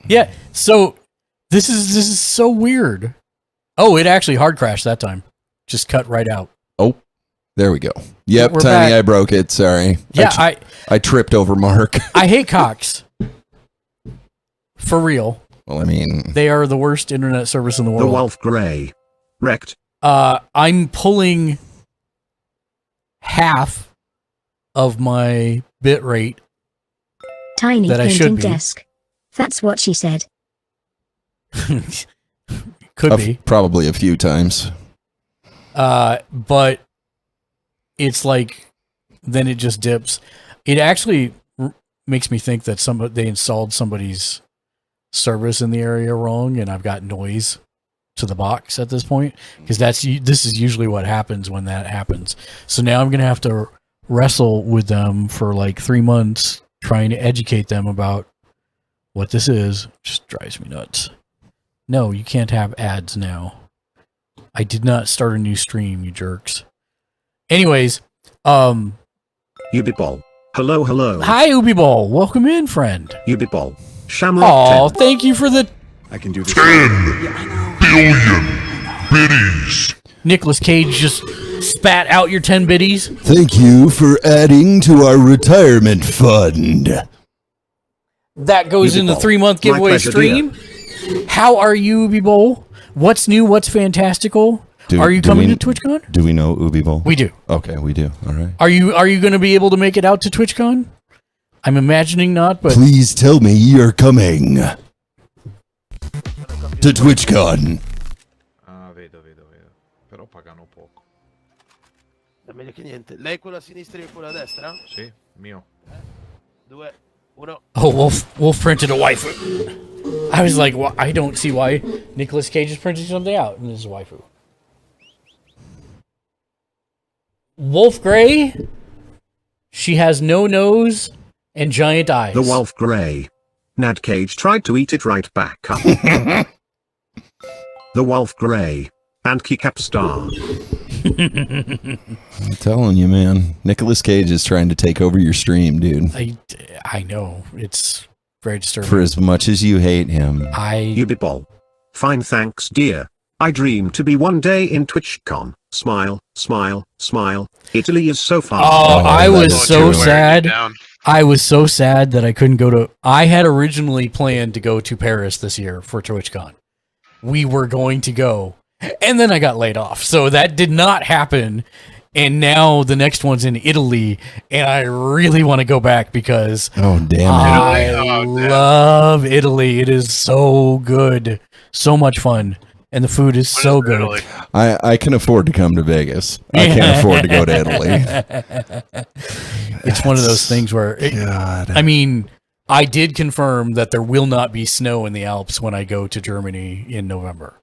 Yeah. So this is so weird. Oh, it actually hard crashed that time. Just cut right out. Oh, there we go. Yep, We're Tiny, back. I broke it. Sorry. Yeah, I tripped over Mark. I hate Cox. For real. Well, I mean, They are the worst internet service in the world. The Wolf Grey. Wrecked. I'm pulling half of my bit rate Tiny that I should printing be. desk. That's what she said. Could be. probably a few times. But it's like, then it just dips. It actually makes me think that they installed somebody's service in the area wrong, and I've got noise to the box at this point, because this is usually what happens when that happens. So now I'm gonna have to wrestle with them for like 3 months, trying to educate them about what this is. Just drives me nuts. No, you can't have ads now. I did not start a new stream, you jerks. Anyways, Ubibol. Hello, hello. hi Ubiball, welcome in, friend. Ubibol. Shamrock Oh, 10. thank you for the I can do this. 10 billion biddies. Nicolas Cage just spat out your 10 biddies. Thank you for adding to our retirement fund. That goes in the Ubiball. 3-month My giveaway pleasure, stream. How are you, Ubiball? What's new? What's fantastical? Are you coming to TwitchCon? Do we know Ubi Bowl? We do. Okay, we do. All right. Are you going to be able to make it out to TwitchCon? I'm imagining not, but Please tell me you're coming to TwitchCon. Ah, vedo. Però pagano poco. È meglio che niente. Lei quello a sinistra e io quello a destra? Sì, mio. 2, 1. oh, Wolf printed a waifu. I was like, well, I don't see why Nicolas Cage is printing something out, and this is a waifu. Wolf Grey. She has no nose and giant eyes. The Wolf Grey. Nad Cage tried to eat it right back up. The Wolf Grey. And Keycap Star. I'm telling you, man. Nicolas Cage is trying to take over your stream, dude. I know. It's very disturbing. For as much as you hate him. Ubibol. Fine, thanks, dear. I dream to be one day in TwitchCon. Smile, smile, smile. Italy is so far. Oh, I was that is so true. sad. I was so sad that I couldn't go to... I had originally planned to go to Paris this year for TwitchCon. We were going to go. And then I got laid off. So that did not happen. And now the next one's in Italy. And I really want to go back because Oh, damn it. I love Italy. It is so good. So much fun. And the food is so good. I can afford to come to Vegas. I can't afford to go to Italy. It's one of those things where... I mean, I did confirm that there will not be snow in the Alps when I go to Germany in November.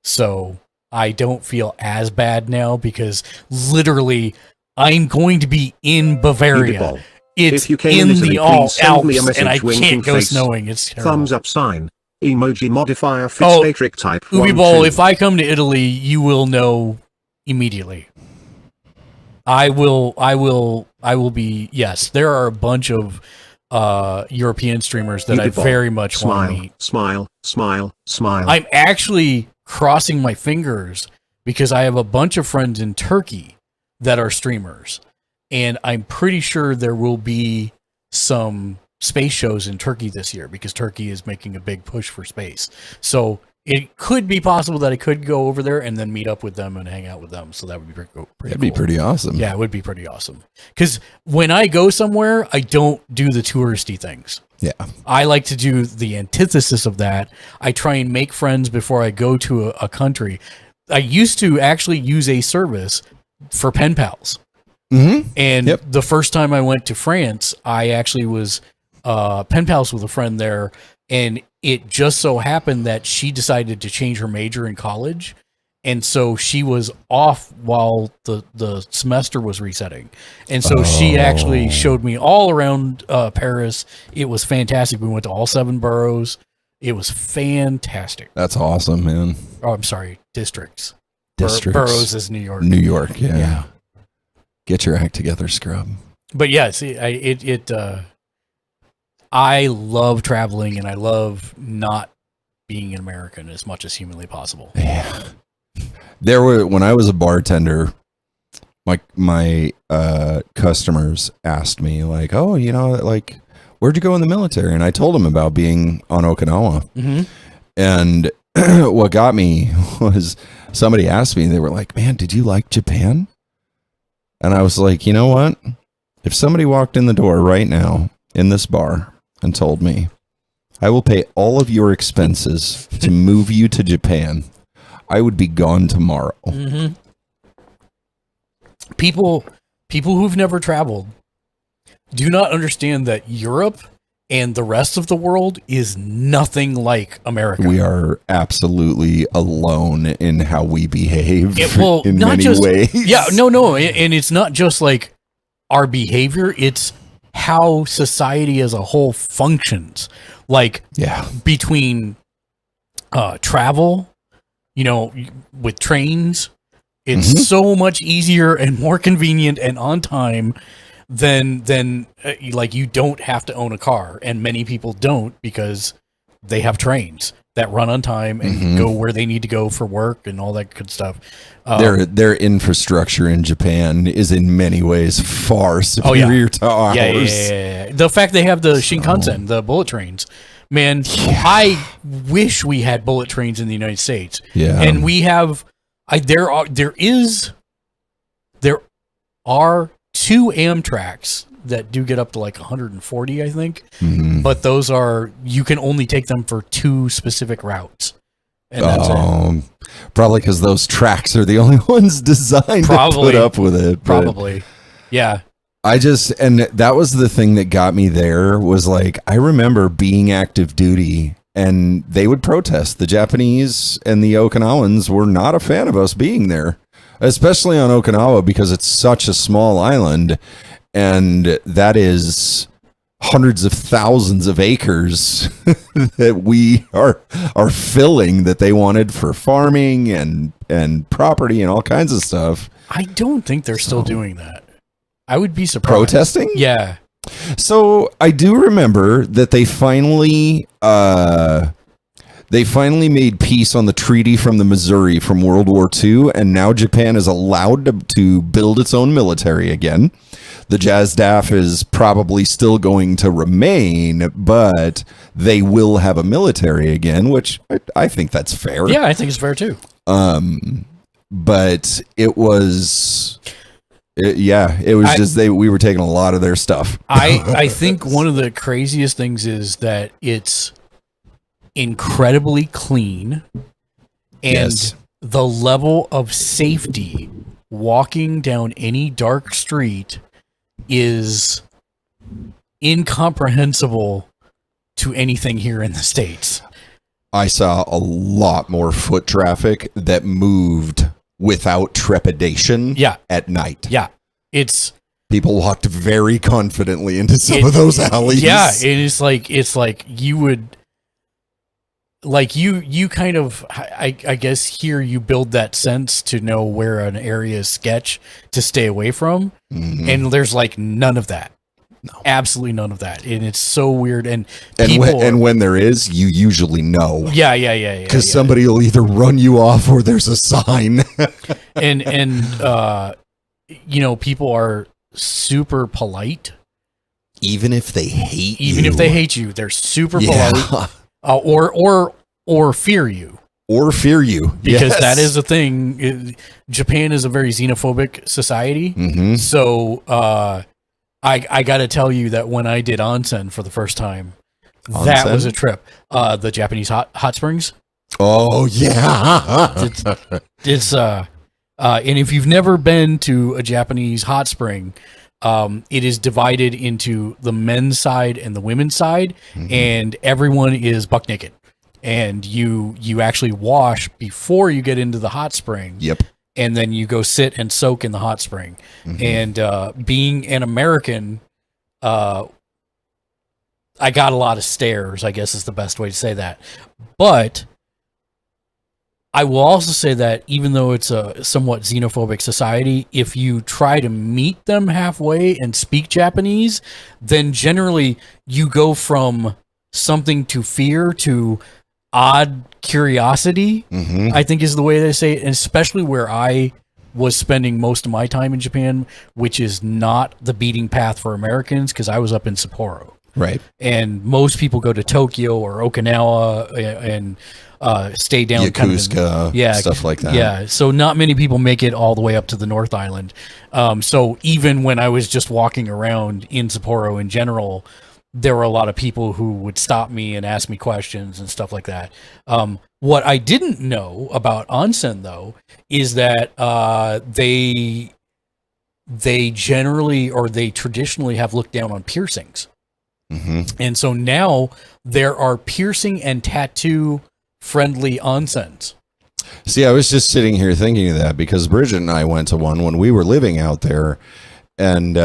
So I don't feel as bad now because literally I'm going to be in Bavaria. Ubibol. It's If you came in in Italy, the please send me a Alps message and I winking can't go face. snowing. It's terrible. Thumbs up sign. Emoji modifier fits Oh, matrix type. Ubi 1, Bowl, 2. if I come to Italy, you will know immediately. I will be, yes, there are a bunch of European streamers that I Ubibol. very much want to Smile, meet. smile, smile, smile. I'm actually crossing my fingers because I have a bunch of friends in Turkey that are streamers. And I'm pretty sure there will be some space shows in Turkey this year because Turkey is making a big push for space. So it could be possible that I could go over there and then meet up with them and hang out with them. So that would be pretty That'd be cool. pretty awesome. Yeah, it would be pretty awesome. Because when I go somewhere, I don't do the touristy things. Yeah. I like to do the antithesis of that. I try and make friends before I go to a country. I used to actually use a service for pen pals. Mm-hmm. And Yep. the first time I went to France, I actually was pen pals with a friend there. And it just so happened that she decided to change her major in college. And so she was off while the semester was resetting. And so she actually showed me all around Paris. It was fantastic. We went to all 7 boroughs. It was fantastic. That's awesome, man. Oh, I'm sorry. Districts. Districts. Boroughs is New York. New York, yeah. Yeah. Get your act together, scrub. But yeah, see, I love traveling and I love not being an American as much as humanly possible. Yeah. When I was a bartender, my customers asked me like, oh, like, where'd you go in the military? And I told them about being on Okinawa. Mm-hmm. And what got me was somebody asked me, they were like, man, did you like Japan? And I was like, you know what? If somebody walked in the door right now in this bar and told me, I will pay all of your expenses to move you to Japan, I would be gone tomorrow. Mm-hmm. People who've never traveled do not understand that Europe and the rest of the world is nothing like America. We are absolutely alone in how we behave Well, in not many just ways. Yeah, no, and it's not just like our behavior; it's how society as a whole functions. Like, Yeah. between travel, with trains, it's so much easier and more convenient and on time than like you don't have to own a car, and many people don't because they have trains that run on time and go where they need to go for work and all that good stuff. Their infrastructure in Japan is in many ways far superior to ours. Yeah. The fact they have the Shinkansen, the bullet trains, man, I wish we had bullet trains in the United States. Yeah. And we have, there are 2 Amtraks that do get up to like 140, I think. But those you can only take them for 2 specific routes. And that's it. Probably because those tracks are the only ones designed to put up with it. Probably. Yeah. And that was the thing that got me there was like, I remember being active duty and they would protest. The Japanese and the Okinawans were not a fan of us being there, especially on Okinawa because it's such a small island and that is hundreds of thousands of acres that we are filling that they wanted for farming and property and all kinds of stuff. I don't think they're still doing that. I would be surprised. Protesting? Yeah. So I do remember that they finally made peace on the treaty from the Missouri from World War II, and now Japan is allowed to build its own military again. The JASDAF is probably still going to remain, but they will have a military again, which I think that's fair. Yeah, I think it's fair too. But it was... we were taking a lot of their stuff. I think one of the craziest things is that it's incredibly clean, and the level of safety walking down any dark street is incomprehensible to anything here in the States. I saw a lot more foot traffic that moved without trepidation at night. Yeah. It's people walked very confidently into some of those alleys. Yeah, it's like you would you kind of I guess here you build that sense to know where an area is sketch to stay away from. And there's like none of that. No. Absolutely none of that. And it's so weird. And when there is, you usually know. Yeah. Because somebody will either run you off or there's a sign. and people are super polite. Even if they hate you. Even if they hate you, they're super polite. Or fear you. Or fear you. Because that is a thing. Japan is a very xenophobic society. So I got to tell you that when I did onsen for the first time, that was a trip. The Japanese hot springs. Oh, yeah. It's and if you've never been to a Japanese hot spring, it is divided into the men's side and the women's side, and everyone is buck naked. And you actually wash before you get into the hot spring. Yep. And then you go sit and soak in the hot spring. And being an American, I got a lot of stares, I guess is the best way to say that. But I will also say that even though it's a somewhat xenophobic society, if you try to meet them halfway and speak Japanese, then generally you go from something to fear to odd curiosity, I think is the way they say it, and especially where I was spending most of my time in Japan, which is not the beating path for Americans, because I was up in Sapporo. Right. And most people go to Tokyo or Okinawa and stay down Yokosuka, stuff like that. Yeah, so not many people make it all the way up to the North Island. So even when I was just walking around in Sapporo in general, there were a lot of people who would stop me and ask me questions and stuff like that. What I didn't know about onsen, though, is that they generally, or they traditionally, have looked down on piercings. And so now there are piercing and tattoo friendly onsens. See, I was just sitting here thinking of that because Bridget and I went to one when we were living out there, and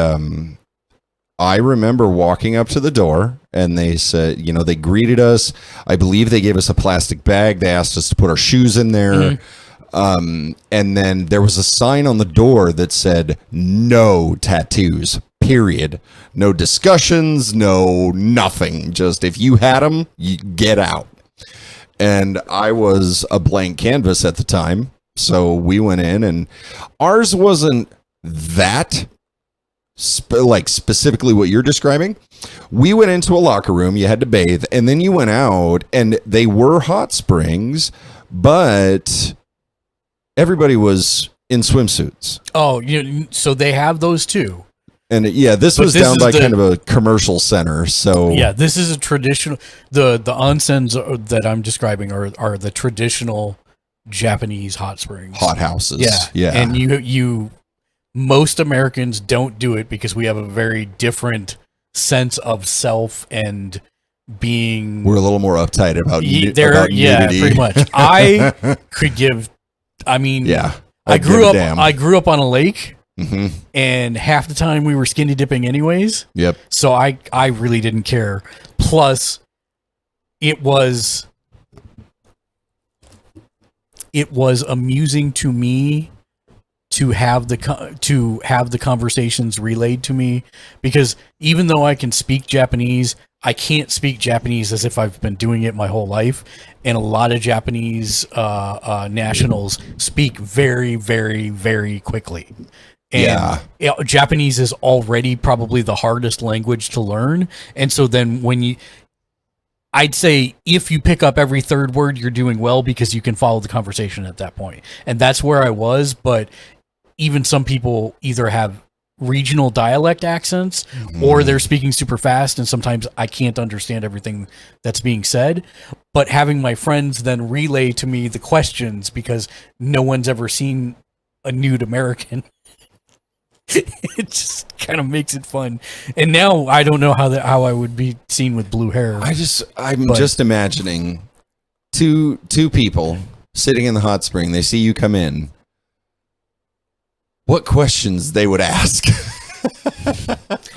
I remember walking up to the door, and they said, you know, they greeted us. I believe they gave us a plastic bag. They asked us to put our shoes in there. And then there was a sign on the door that said, no tattoos, period. No discussions, no nothing. Just if you had them, you get out. And I was a blank canvas at the time. So we went in, and ours wasn't that specifically what you're describing. We went into a locker room, you had to bathe, and then you went out, and they were hot springs, but everybody was in swimsuits. Oh, so they have those too. And this was down by kind of a commercial center. So yeah, this is a traditional. The onsens that I'm describing are the traditional Japanese hot springs, hot houses. Yeah. And you most Americans don't do it because we have a very different sense of self and being. We're a little more uptight about nudity. Pretty much. I could give. I mean, I grew up on a lake. And half the time we were skinny dipping anyways. Yep. So I really didn't care. Plus, it was amusing to me to have the conversations relayed to me, because even though I can speak Japanese, I can't speak Japanese as if I've been doing it my whole life. And a lot of Japanese nationals speak very, very, very quickly. And Japanese is already probably the hardest language to learn. And so then I'd say if you pick up every third word, you're doing well, because you can follow the conversation at that point. And that's where I was. But even some people either have regional dialect accents or they're speaking super fast, and sometimes I can't understand everything that's being said. But having my friends then relay to me the questions, because no one's ever seen a nude American, it just kind of makes it fun. And now I don't know how I would be seen with blue hair. I'm just imagining two people sitting in the hot spring. They see you come in. What questions they would ask?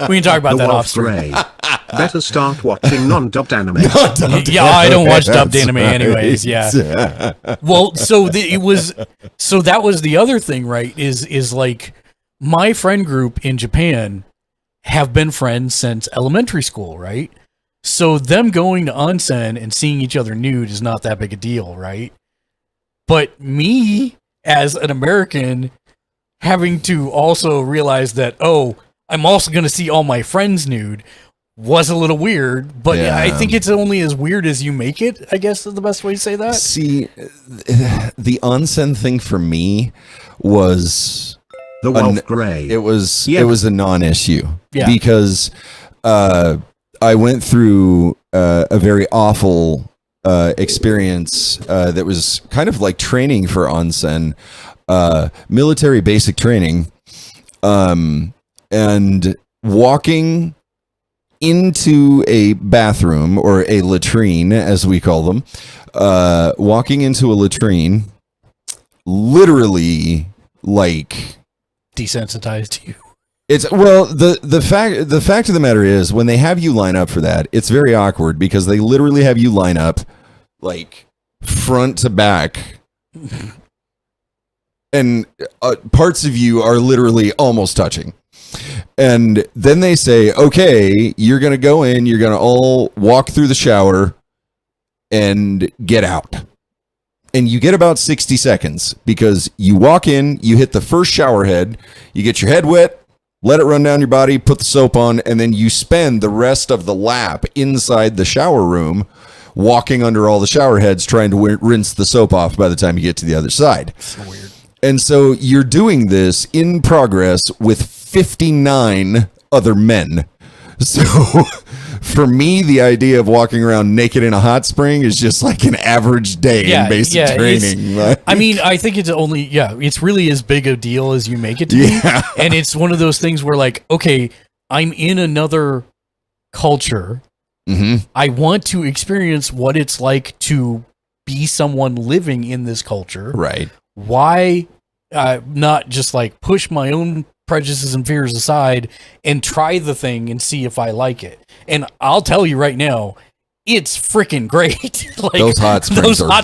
We can talk about that off screen. Better start watching non-dubbed anime. I don't watch dubbed anime anyways. Yeah. Well, that was the other thing, right? Is like, my friend group in Japan have been friends since elementary school, right? So them going to onsen and seeing each other nude is not that big a deal, right? But me, as an American, having to also realize that, I'm also going to see all my friends nude, was a little weird. But I think it's only as weird as you make it, I guess is the best way to say that. See, the onsen thing for me was... The Wolf Grey. It was a non-issue because I went through a very awful experience that was kind of like training for onsen, military basic training, and walking into a bathroom, or a latrine as we call them, walking into a latrine, literally like desensitized you. It's the fact of the matter is, when they have you line up for that, it's very awkward, because they literally have you line up like front to back And parts of you are literally almost touching. And then they say, okay, you're going to go in, you're going to all walk through the shower and get out. And you get about 60 seconds because you walk in, you hit the first shower head, you get your head wet, let it run down your body, put the soap on, and then you spend the rest of the lap inside the shower room walking under all the shower heads trying to rinse the soap off by the time you get to the other side. So weird. And so you're doing this in progress with 59 other men. So for me, the idea of walking around naked in a hot spring is just like an average day in basic training. I mean, I think it's it's really as big a deal as you make it to be. And it's one of those things where like, okay, I'm in another culture. Mm-hmm. I want to experience what it's like to be someone living in this culture. Right. Why not just like push my own prejudices and fears aside and try the thing and see if I like it? And I'll tell you right now, it's freaking great. Like those hot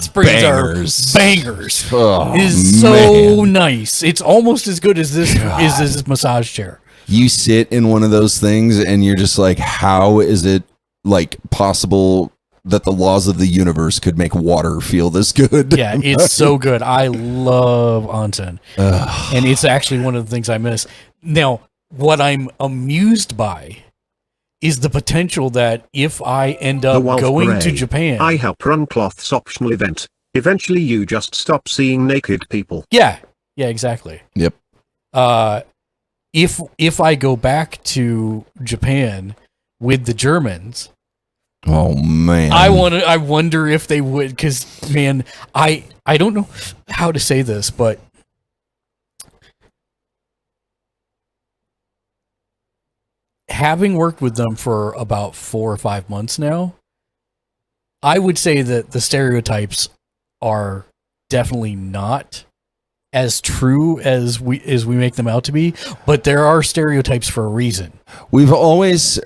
springs are bangers. Oh, it is so nice. It's almost as good as this massage chair. You sit in one of those things and you're just like, how is it like possible that the laws of the universe could make water feel this good? Yeah, it's so good. I love onsen. And it's actually one of the things I miss. Now, what I'm amused by is the potential that if I end up going to Japan... I help run cloths optional event. Eventually you just stop seeing naked people. Yeah, exactly. Yep. If I go back to Japan with the Germans... Oh man! I wonder if they would, because man, I don't know how to say this, but having worked with them for about 4 or 5 months now, I would say that the stereotypes are definitely not as true as we make them out to be, but there are stereotypes for a reason. We've always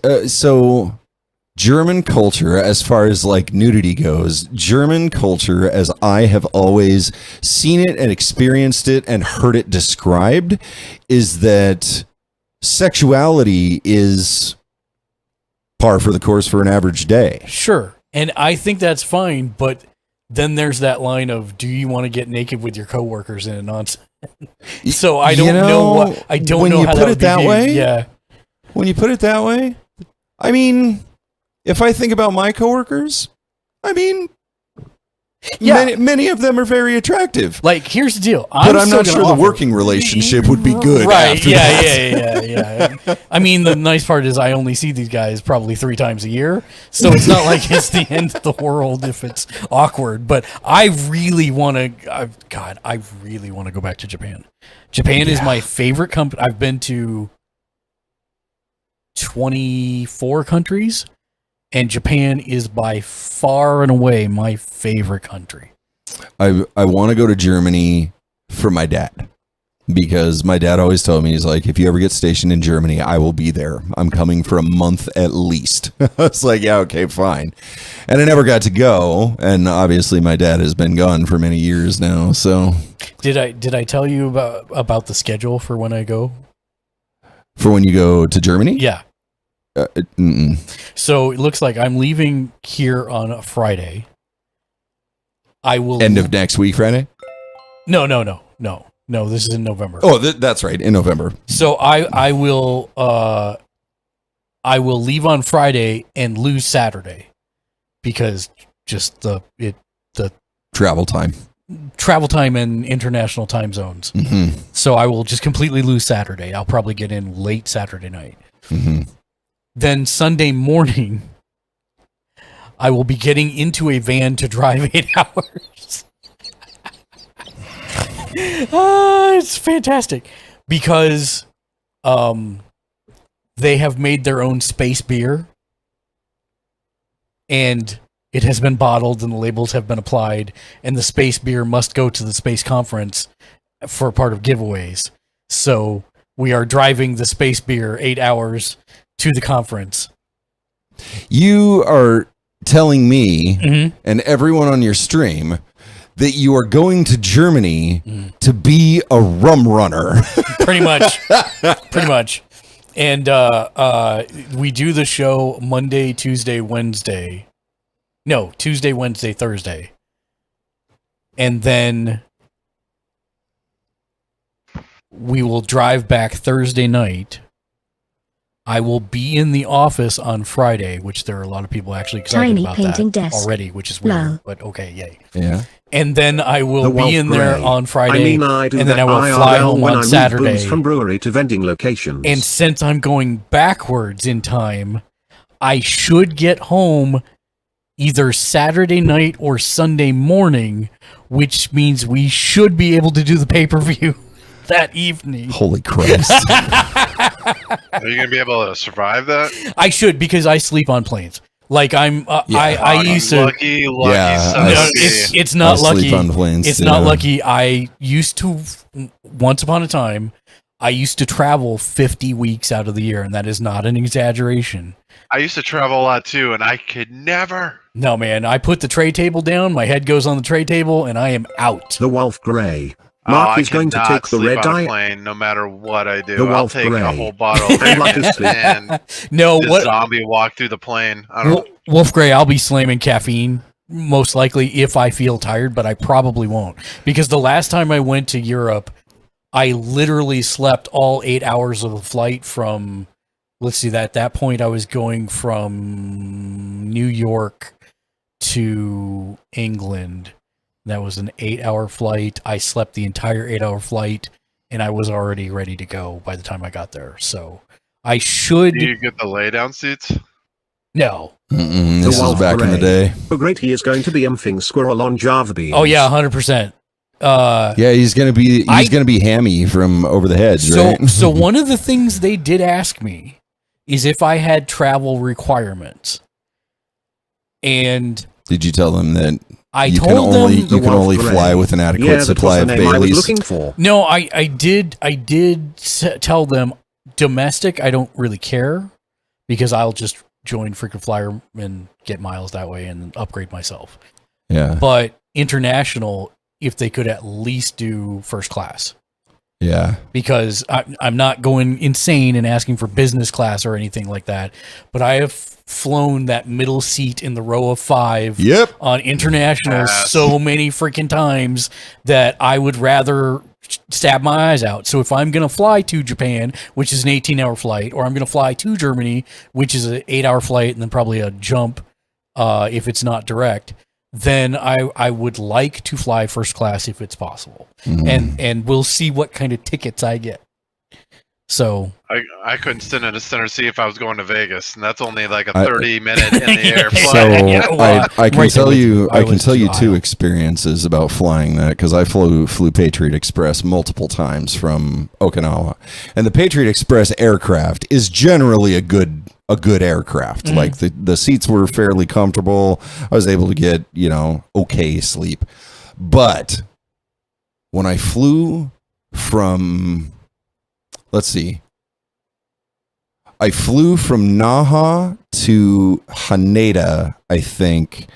German culture, as far as like nudity goes, German culture, as I have always seen it and experienced it and heard it described, is that sexuality is par for the course for an average day. Sure. And I think that's fine, but then there's that line of, do you want to get naked with your coworkers in a nonsense? So I don't know what, I don't when know you how put that it that way. Yeah. When you put it that way, I mean, if I think about my coworkers, I mean, many of them are very attractive. Like, here's the deal. But I'm not sure the working relationship would be good. Right. After Yeah. I mean, the nice part is I only see these guys probably 3 times a year. So it's not like it's the end of the world if it's awkward. But I really want to, I really want to go back to Japan. Japan is my favorite country. I've been to 24 countries. And Japan is by far and away my favorite country. I want to go to Germany for my dad, because my dad always told me, he's like, if you ever get stationed in Germany, I will be there. I'm coming for a month at least. I was like, yeah, okay, fine. And I never got to go. And obviously my dad has been gone for many years now. So did I tell you about the schedule for when I go? For when you go to Germany? Yeah. So it looks like I'm leaving here on a Friday. I will end of next week, Friday? No. This is in November. Oh, that's right, in November. So I will leave on Friday and lose Saturday because just the travel time and international time zones. Mm-hmm. So I will just completely lose Saturday. I'll probably get in late Saturday night. Mm-hmm. Then Sunday morning, I will be getting into a van to drive 8 hours. It's fantastic because they have made their own space beer, and it has been bottled and the labels have been applied, and the space beer must go to the space conference for part of giveaways. So we are driving the space beer 8 hours to the conference. You are telling me and everyone on your stream that you are going to Germany to be a rum runner. Pretty much. And we do the show Monday, Tuesday, Wednesday. No, Tuesday, Wednesday, Thursday. And then we will drive back Thursday night. I will be in the office on Friday, which there are a lot of people actually excited Tiny about painting that desk. already, which is weird, Lol. but okay, yay. Yeah. And then I will The be Wolf in there Grey. on Friday, I do and then that I will IRL fly home when on I move Saturday. booze from brewery to vending locations. And since I'm going backwards in time, I should get home either Saturday night or Sunday morning, which means we should be able to do the pay-per-view that evening. Holy Christ. Are you gonna be able to survive that? I should, because I sleep on planes. Like I'm, I Oh, used to. lucky Yeah, son No, of a it's I not sleep lucky. on planes, It's too. not lucky. I used to, once upon a time, I used to travel 50 weeks out of the year, and that is not an exaggeration. I used to travel a lot too, and I could never. No, man, I put the tray table down, my head goes on the tray table, and I am out. The Wolf Grey. Oh, Mark I is going to cannot take the sleep red on a eye. plane no matter what I do. The I'll Wolf take a Grey. whole bottle of I'd like to Vegas sleep. and No, just what? zombie walk through the plane. I don't know. Wolf Grey, I'll be slamming caffeine, most likely, if I feel tired, but I probably won't. Because the last time I went to Europe, I literally slept all 8 hours of the flight from, let's see, at that point I was going from New York to England. That was an 8-hour flight. I slept the entire 8-hour flight, and I was already ready to go by the time I got there. So I should... Do you get the lay down seats? No. Mm-mm, The this is Wolf back in the Grey. day. Oh great, he is going to be umphing squirrel on Java beans. Oh, yeah, 100%. Yeah, he's gonna be Hammy from Over the Hedge, So, right? so one of the things they did ask me is if I had travel requirements, and Did you tell them that I you can told only them you can Wolf only Grey. fly with an adequate Yeah, that was supply the of name I was Baileys? looking for. no, I did tell them domestic. I don't really care because I'll just join freaking flyer and get miles that way and upgrade myself. Yeah, But international, if they could at least do first class. yeah. Because I'm not going insane and asking for business class or anything like that. But I have flown that middle seat in the row of 5 Yep. on international Yes. so many freaking times that I would rather stab my eyes out. So if I'm going to fly to Japan, which is an 18-hour flight, or I'm going to fly to Germany, which is an 8-hour flight and then probably a jump if it's not direct, then I would like to fly first class if it's possible. And we'll see what kind of tickets I get. So I couldn't sit in a center seat if I was going to Vegas, and that's only like a I- 30-minute in the air So, flight. Yeah, well, I can right tell there with you you. I I can was tell you too two high. experiences about flying that because I flew Patriot Express multiple times from Okinawa, and the Patriot Express aircraft is generally a good aircraft. Mm-hmm. Like the seats were fairly comfortable. I was able to get okay sleep, but when I flew from I flew from Naha to Haneda, I think,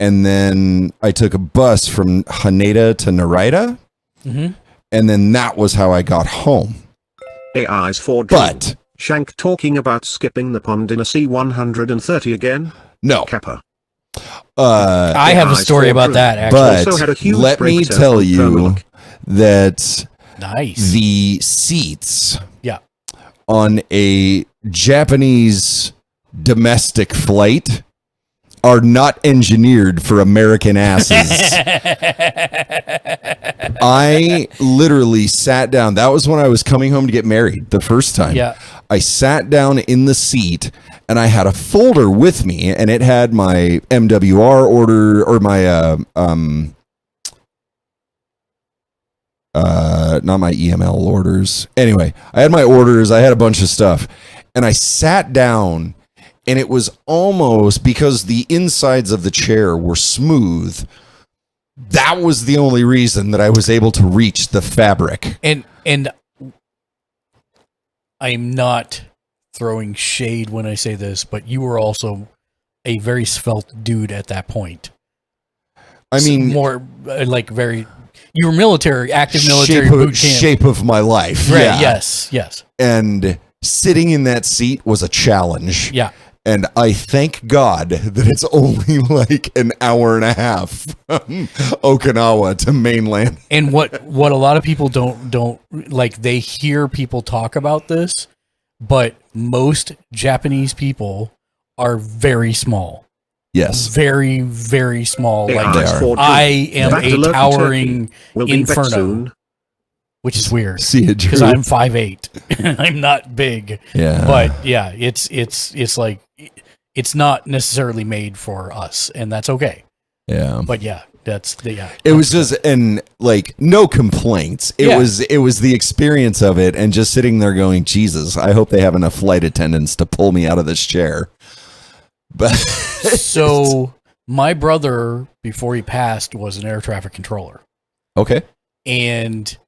and then I took a bus from Haneda to Narita, Mhm. and then that was how I got home. AI's 4 But Shank talking about skipping the pond in a C-130 again. no, Kappa. I have a AI's story 4 about that, actually. but Also had a huge let me breakdown tell on you Terminal. that Nice. the seats Yeah. on a Japanese domestic flight are not engineered for American asses. I literally sat down. That was when I was coming home to get married the first time. Yeah. I sat down in the seat and I had a folder with me and it had my MWR order or my not my EML orders. Anyway, I had my orders, I had a bunch of stuff. And I sat down and it was almost because the insides of the chair were smooth. That was the only reason that I was able to reach the fabric. And I'm not throwing shade when I say this, but you were also a very svelte dude at that point. I mean, more like very. You were military, active military boot camp. Shape of my life. Right. Yeah. Yes. And sitting in that seat was a challenge. Yeah. And I thank God that it's only like an hour and a half from Okinawa to mainland. And what a lot of people don't like, they hear people talk about this, but most Japanese people are very small. Yes. Very, very small. They Like are. I am Back to a local towering Turkey. We'll be back inferno, soon. which is weird See it, because Drew. I'm 5'8". I'm not big. Yeah. But yeah, it's like it's not necessarily made for us, and that's okay. Yeah. But yeah, that's the It was just, and like, no complaints. It Yeah. was the experience of it, and just sitting there going, Jesus, I hope they have enough flight attendants to pull me out of this chair. But So my brother, before he passed, was an air traffic controller, okay. and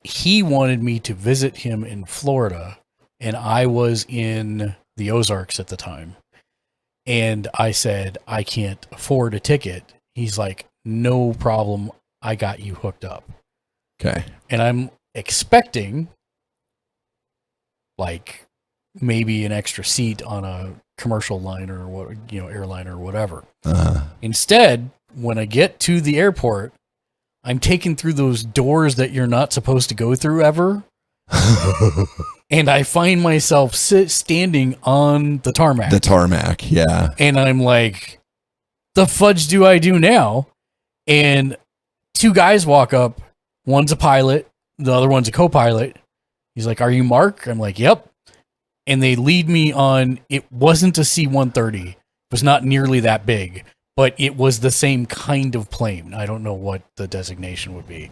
he wanted me to visit him in Florida, and I was in the Ozarks at the time, and I said I can't afford a ticket. He's like, no problem, I got you hooked up. Okay. And I'm expecting like maybe an extra seat on a commercial liner or what, airliner or whatever. Instead, when I get to the airport, I'm taken through those doors that you're not supposed to go through ever. And I find myself standing on the tarmac. The tarmac, yeah. And I'm like, the fudge do I do now? And two guys walk up. One's a pilot. The other one's a co-pilot. He's like, are you Mark? I'm like, yep. And they lead me on, it wasn't a C-130. It was not nearly that big, but it was the same kind of plane. I don't know what the designation would be.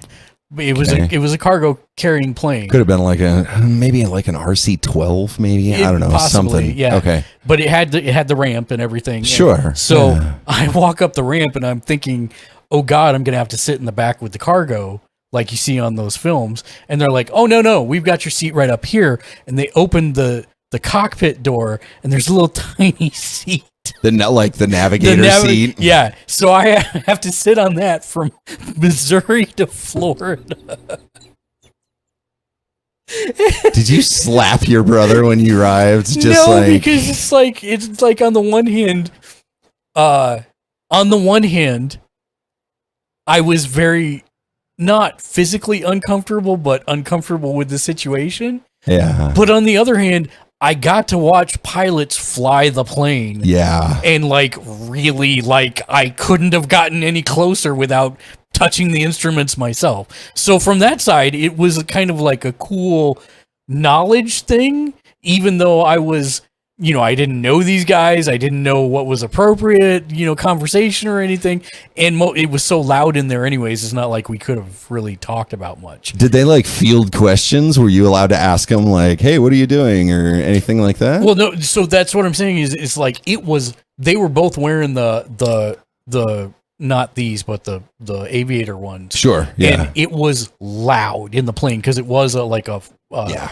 But it was a cargo carrying plane. Could have been like maybe like an RC-12, maybe. I don't know, Possibly, something. yeah. Okay. But it had the ramp and everything. Sure. And so Yeah. I walk up the ramp and I'm thinking, oh God, I'm gonna have to sit in the back with the cargo, like you see on those films. And they're like, oh no, we've got your seat right up here. And they open the cockpit door and there's a little tiny seat. The navigator seat. Yeah. So I have to sit on that from Missouri to Florida. Did you slap your brother when you arrived? Just no, like, because it's like on the one hand, I was very not physically uncomfortable, but uncomfortable with the situation. yeah. But on the other hand, I got to watch pilots fly the plane. Yeah. And really, I couldn't have gotten any closer without touching the instruments myself. So from that side, it was kind of like a cool knowledge thing, even though I was, I didn't know these guys. I didn't know what was appropriate, conversation or anything. And it was so loud in there anyways. It's not like we could have really talked about much. Did they like field questions? Were you allowed to ask them like, hey, what are you doing? Or anything like that? Well, no. So that's what I'm saying is it's like they were both wearing the not these, but the aviator ones. Sure. Yeah. And it was loud in the plane because it was yeah.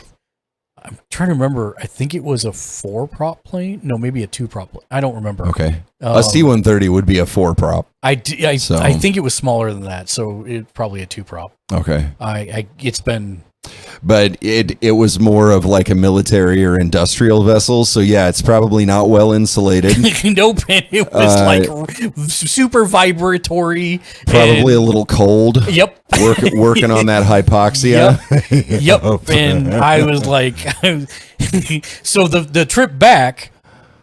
I'm trying to remember. I think it was a 4-prop plane. No, maybe a 2-prop plane. I don't remember. Okay. A C-130 would be a 4-prop. I So- think it was smaller than that, so it probably a 2-prop. Okay. It's been But it was more of like a military or industrial vessel. So yeah, it's probably not well insulated. nope. It was like super vibratory. Probably a little cold. Yep. Working on that hypoxia. Yep. And I was like, so the trip back,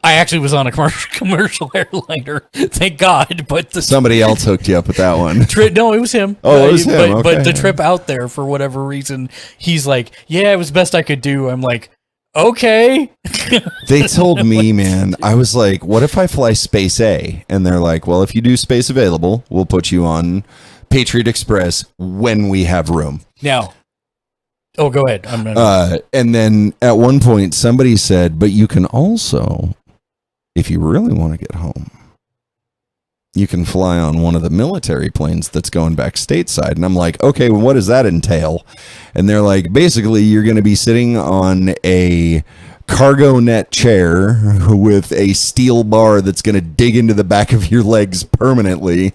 I actually was on a commercial airliner, thank God. But Somebody else hooked you up with that one. no, it was him. Oh, it was him. But Okay. the trip out there, for whatever reason, he's like, yeah, it was best I could do. I'm like, okay. They told me, man, I was like, what if I fly Space A? And they're like, well, if you do Space Available, we'll put you on Patriot Express when we have room. Now, oh, go ahead. And then at one point, somebody said, but you can also, if you really want to get home, you can fly on one of the military planes that's going back stateside. And I'm like, okay, well, what does that entail? And they're like, basically, you're going to be sitting on a cargo net chair with a steel bar that's going to dig into the back of your legs permanently,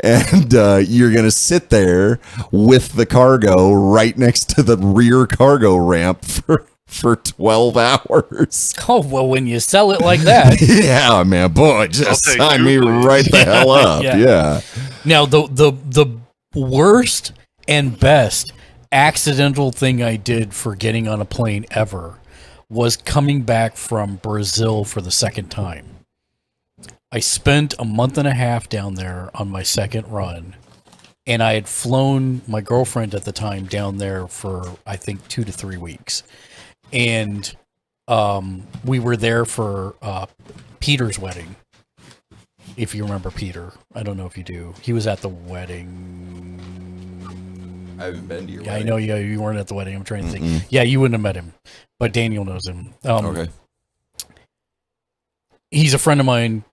and you're going to sit there with the cargo right next to the rear cargo ramp for 12 hours. Oh, well, when you sell it like that. Yeah, man, boy, just take sign two, me please. right the hell up. Yeah. Now, the worst and best accidental thing I did for getting on a plane ever was coming back from Brazil for the second time. I spent a month and a half down there on my second run, and I had flown my girlfriend at the time down there for, I think, 2 to 3 weeks. And we were there for Peter's wedding. If you remember Peter. I don't know if you do. He was at the wedding. I haven't been to your Yeah, wedding. I know you weren't at the wedding. I'm trying to think. Yeah, you wouldn't have met him. But Daniel knows him. Okay. He's a friend of mine.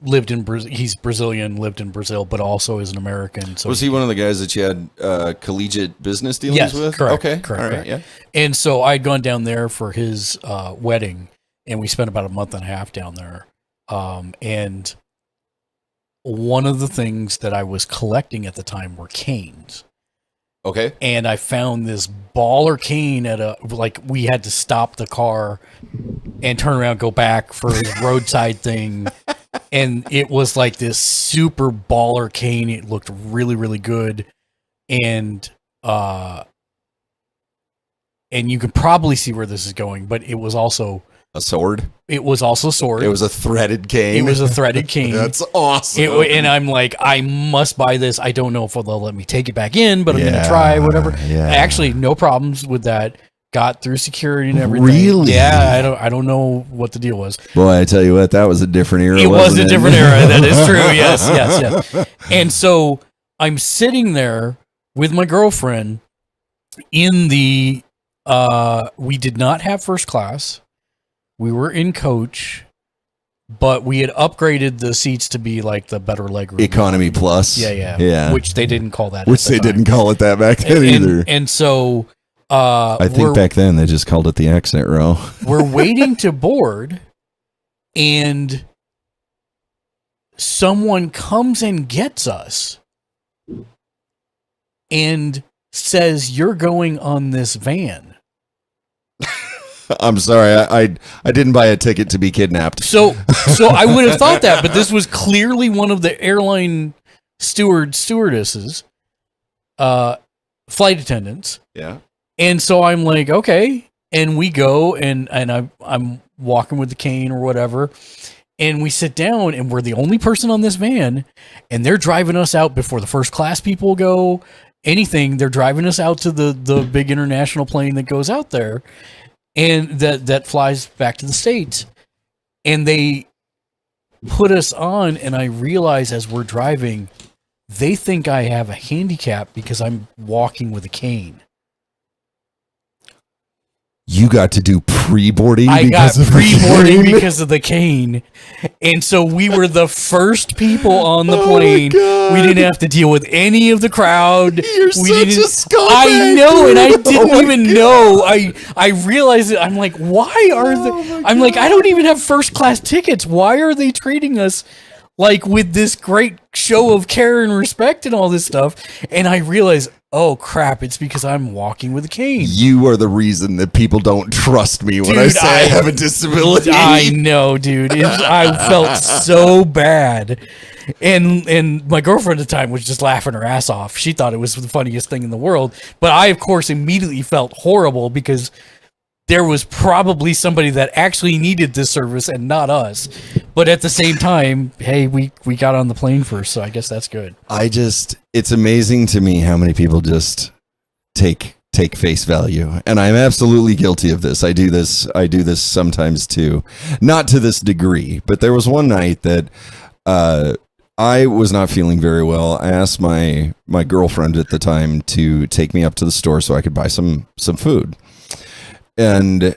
Lived in Brazil. He's Brazilian, lived in Brazil, but also is an American. So Was he one of the guys that you had collegiate business dealings Yes, with? correct. Okay. Correct, All right. correct. Yeah. And so I'd gone down there for his wedding, and we spent about a month and a half down there. And one of the things that I was collecting at the time were canes. Okay. And I found this baller cane we had to stop the car and turn around, go back for his roadside thing. And it was like this super baller cane. It looked really, really good. And you can probably see where this is going, but it was also A sword. It was also sword. It was a threaded cane. It was a threaded cane. That's awesome. And I'm like, I must buy this. I don't know if they'll let me take it back in, but I'm going to try, whatever. Yeah. Actually, no problems with that. Got through security and everything. Really? Yeah, I don't know what the deal was. Boy, I tell you what, that was a different era. It was wasn't a different era. That is true. Yes. And so I'm sitting there with my girlfriend in the, we did not have first class. We were in coach, but we had upgraded the seats to be like the better legroom. Economy Plus. Yeah. Which they didn't call that. Which they didn't call it that back then either. And so, I think back then they just called it the accent row. We're waiting to board, and someone comes and gets us and says, "You're going on this van." I'm sorry, I didn't buy a ticket to be kidnapped. So I would have thought that, but this was clearly one of the airline stewardesses, flight attendants. Yeah. And so I'm like, okay. And we go and I'm walking with the cane or whatever. And we sit down and we're the only person on this van. And they're driving us out before the first class people go. Anything. They're driving us out to the big international plane that goes out there. And that flies back to the States. And they put us on. And I realize as we're driving, they think I have a handicap because I'm walking with a cane. You got to do pre-boarding. I got because of the pre-boarding cane? because of the cane. And so we were the first people on the Oh my plane. God. We didn't have to deal with any of the crowd. You're such a scumbag. I know, and I didn't my even know. I realized it. I'm like, why are they? I'm like, I don't even have first class tickets. Why are they treating us like with this great show of care and respect and all this stuff? And I realized, oh crap, it's because I'm walking with a cane. You are the reason that people don't trust me when I Dude, say I have a disability. I know, dude. I felt so bad. And my girlfriend at the time was just laughing her ass off. She thought it was the funniest thing in the world. But I, of course, immediately felt horrible because there was probably somebody that actually needed this service and not us. But at the same time, hey, we got on the plane first, so I guess that's good. It's amazing to me how many people just take face value. And I'm absolutely guilty of this. I do this sometimes too. Not to this degree, but there was one night that I was not feeling very well. I asked my girlfriend at the time to take me up to the store so I could buy some food. And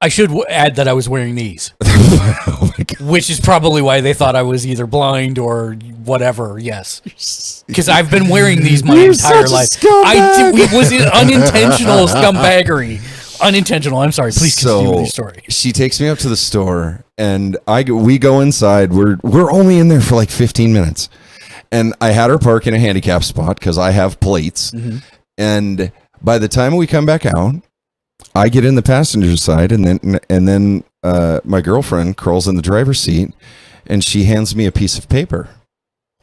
I should add that I was wearing these, oh my God. which is probably why they thought I was either blind or whatever. Yes, because I've been wearing these my You're entire such a life. scumbag. It was unintentional scumbaggery. Unintentional. I'm sorry. Please continue with your story. She takes me up to the store, and we go inside. We're only in there for like 15 minutes, and I had her park in a handicap spot because I have plates. Mm-hmm. And by the time we come back out, I get in the passenger side, and then my girlfriend crawls in the driver's seat, and she hands me a piece of paper.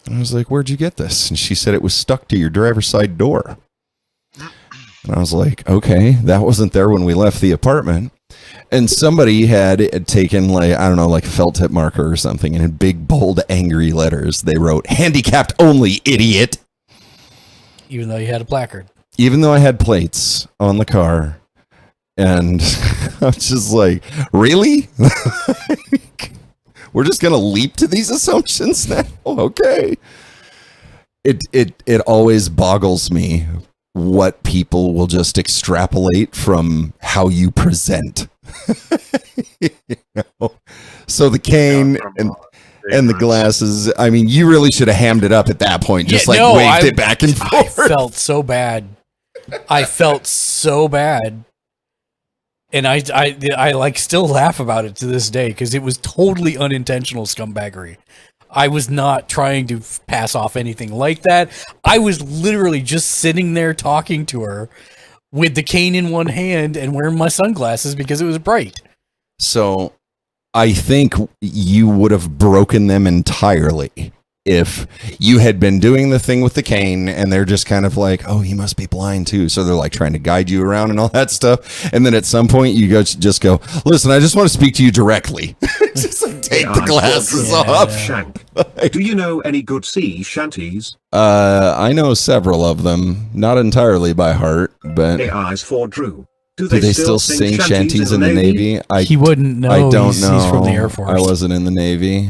And I was like, "Where'd you get this?" And she said it was stuck to your driver's side door. And I was like, "Okay, that wasn't there when we left the apartment." And somebody had taken like a felt tip marker or something, and in big bold angry letters they wrote "handicapped only, idiot." Even though you had a placard. Even though I had plates on the car. And I was just like, really? We're just going to leap to these assumptions now? Okay. It always boggles me what people will just extrapolate from how you present. You know? So the cane and the glasses, I mean, you really should have hammed it up at that point. Just waved it back and forth. I felt so bad. And I like still laugh about it to this day because it was totally unintentional scumbaggery. I was not trying to pass off anything like that. I was literally just sitting there talking to her with the cane in one hand and wearing my sunglasses because it was bright. So I think you would have broken them entirely if you had been doing the thing with the cane and they're just kind of like, oh, he must be blind too. So they're like trying to guide you around and all that stuff. And then at some point you just go, listen, I just want to speak to you directly. Just like take the glasses off. Shank. Do you know any good sea shanties? I know several of them, not entirely by heart, but AI's for Drew. Do they still sing shanties in the Navy? He wouldn't know. I don't know. He's from the Air Force. I wasn't in the Navy.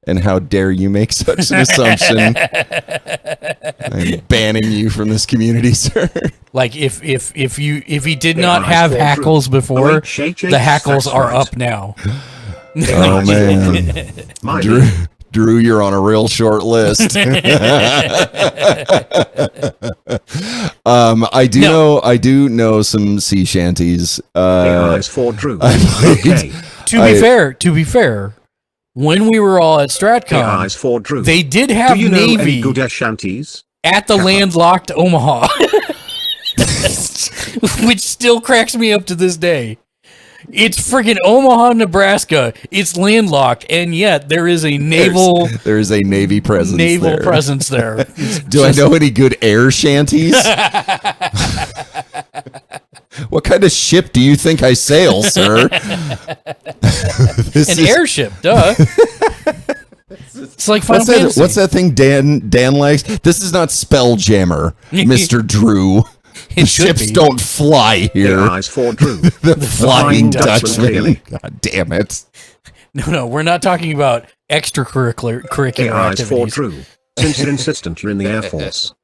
And how dare you make such an assumption? I'm banning you from this community, sir. Like if he did not have hackles before, the hackles are up now. Oh man, Drew, you're on a real short list. I do know some sea shanties. For Drew. To be fair. When we were all at StratCon, they did have Navy good shanties at the landlocked Omaha, which still cracks me up to this day. It's freaking Omaha, Nebraska. It's landlocked, and yet there is a naval. There is a Navy presence. Presence there. Do I know any good air shanties? What kind of ship do you think I sail, sir? An airship, duh. It's like Final Fantasy. What's that thing Dan likes? This is not Spelljammer, Mr. Drew. Ships don't fly here. Eyes for Drew. The Flying Dutchman. God damn it. No, we're not talking about extracurricular eyes activities. For Drew. Since you're insistent you're in the Air Force.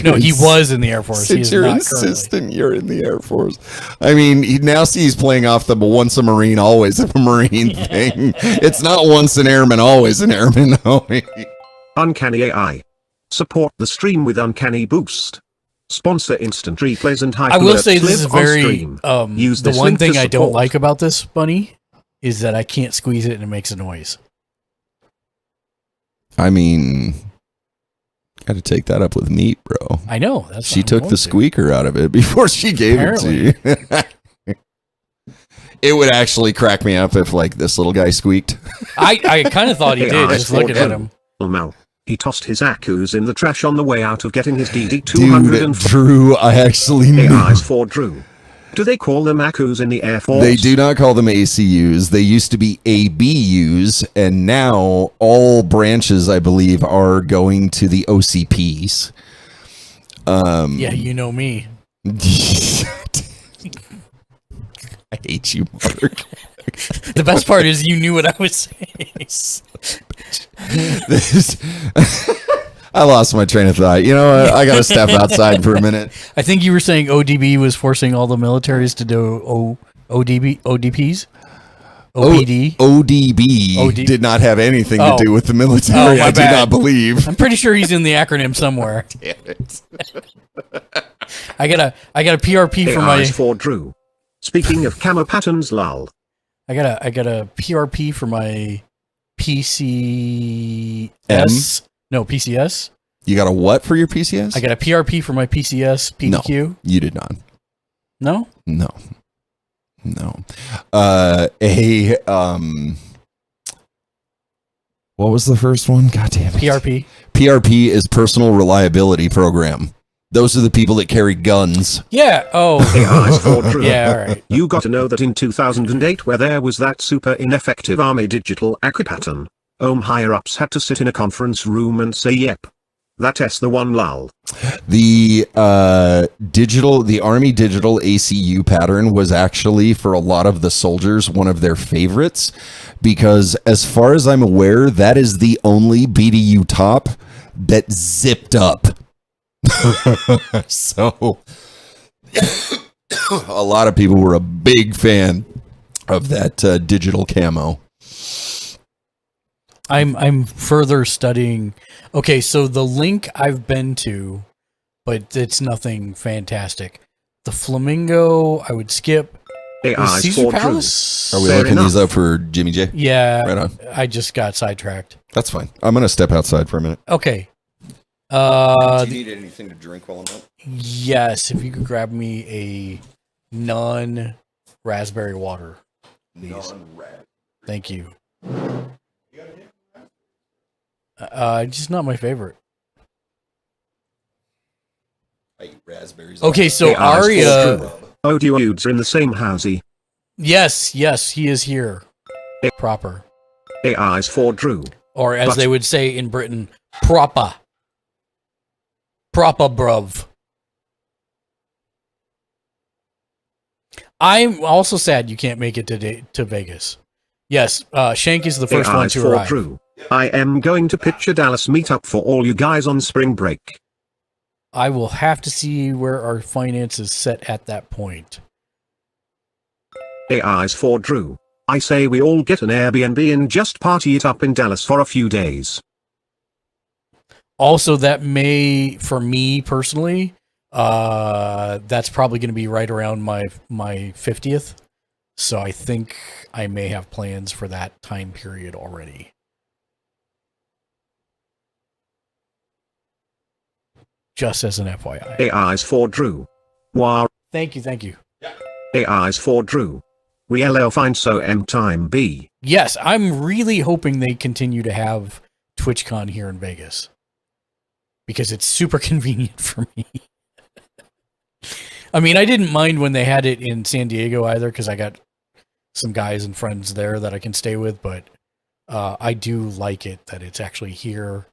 No, he was in the Air Force. Since you're insistent you're in the Air Force. I mean, he now sees playing off the once a Marine, always a Marine thing. It's not once an airman, always an airman. Uncanny AI. Support the stream with Uncanny Boost. Sponsor instant replays and high. I will say this is very the one thing I don't like about this bunny is that I can't squeeze it and it makes a noise. I mean, got to take that up with Meat, bro. I know. She took the squeaker out of it before she gave it to you. It would actually crack me up if like this little guy squeaked. I kind of thought he did, just looking at him. Mal. He tossed his Akus in the trash on the way out of getting his DD-204. Dude, Drew, I actually knew. AIs for Drew. Do they call them Akus in the Air Force? They do not call them ACUs. They used to be ABUs, and now all branches, I believe, are going to the OCPs. Yeah, you know me. I hate you, Mark. The best part is you knew what I was saying. I lost my train of thought. You know what? I got to step outside for a minute. I think you were saying ODB was forcing all the militaries to do ODPs? OPD? ODB did not have anything to do with the military. I do not believe. I'm pretty sure he's in the acronym somewhere. Damn it. I got a PRP for my. AIs for Drew. Speaking of camo patterns, lol. I got a PRP for my PCS. No, PCS. You got a what for your PCS? I got a PRP for my PCS PDQ. No, you did not. No? No. What was the first one? God damn it. PRP. PRP is Personal Reliability Program. Those are the people that carry guns. Yeah. Oh. AIs for Drew. Yeah. All right. You got to know that in 2008 where there was that super ineffective army digital acry pattern, higher-ups had to sit in a conference room and say yep. That's the one lol. The Army digital ACU pattern was actually, for a lot of the soldiers, one of their favorites, because as far as I'm aware, that is the only BDU top that zipped up. So a lot of people were a big fan of that digital camo. I'm further studying. Okay, so the link I've been to, but it's nothing fantastic. The Flamingo, I would skip. The AIs Caesar for Drew. Palace. Are we Fair looking these enough. up for Jimmy J? Yeah, Right on. I just got sidetracked. That's fine. I'm going to step outside for a minute. Okay. Do you need anything to drink while I'm up? Yes, if you could grab me a non-raspberry water, please. Thank you. Just not my favorite. I eat raspberries. Okay, so AIs for Arya. Drew. Oh, dudes are in the same housey. Yes, he is here. Proper. AIs for Drew. Or as But- they would say in Britain, proper. Proper, bruv. I'm also sad you can't make it to Vegas. Yes, Shank is the first one AIs to for arrive. Drew. I am going to pitch a Dallas meetup for all you guys on spring break. I will have to see where our finances set at that point. AIs for Drew. I say we all get an Airbnb and just party it up in Dallas for a few days. Also, that may, for me personally, that's probably going to be right around my 50th. So I think I may have plans for that time period already. Just as an FYI. AIs for Drew. Wow. Thank you. AIs for Drew. We LL find so M time B. Yes, I'm really hoping they continue to have TwitchCon here in Vegas. Because it's super convenient for me. I mean, I didn't mind when they had it in San Diego either, because I got some guys and friends there that I can stay with, but I do like it that it's actually here.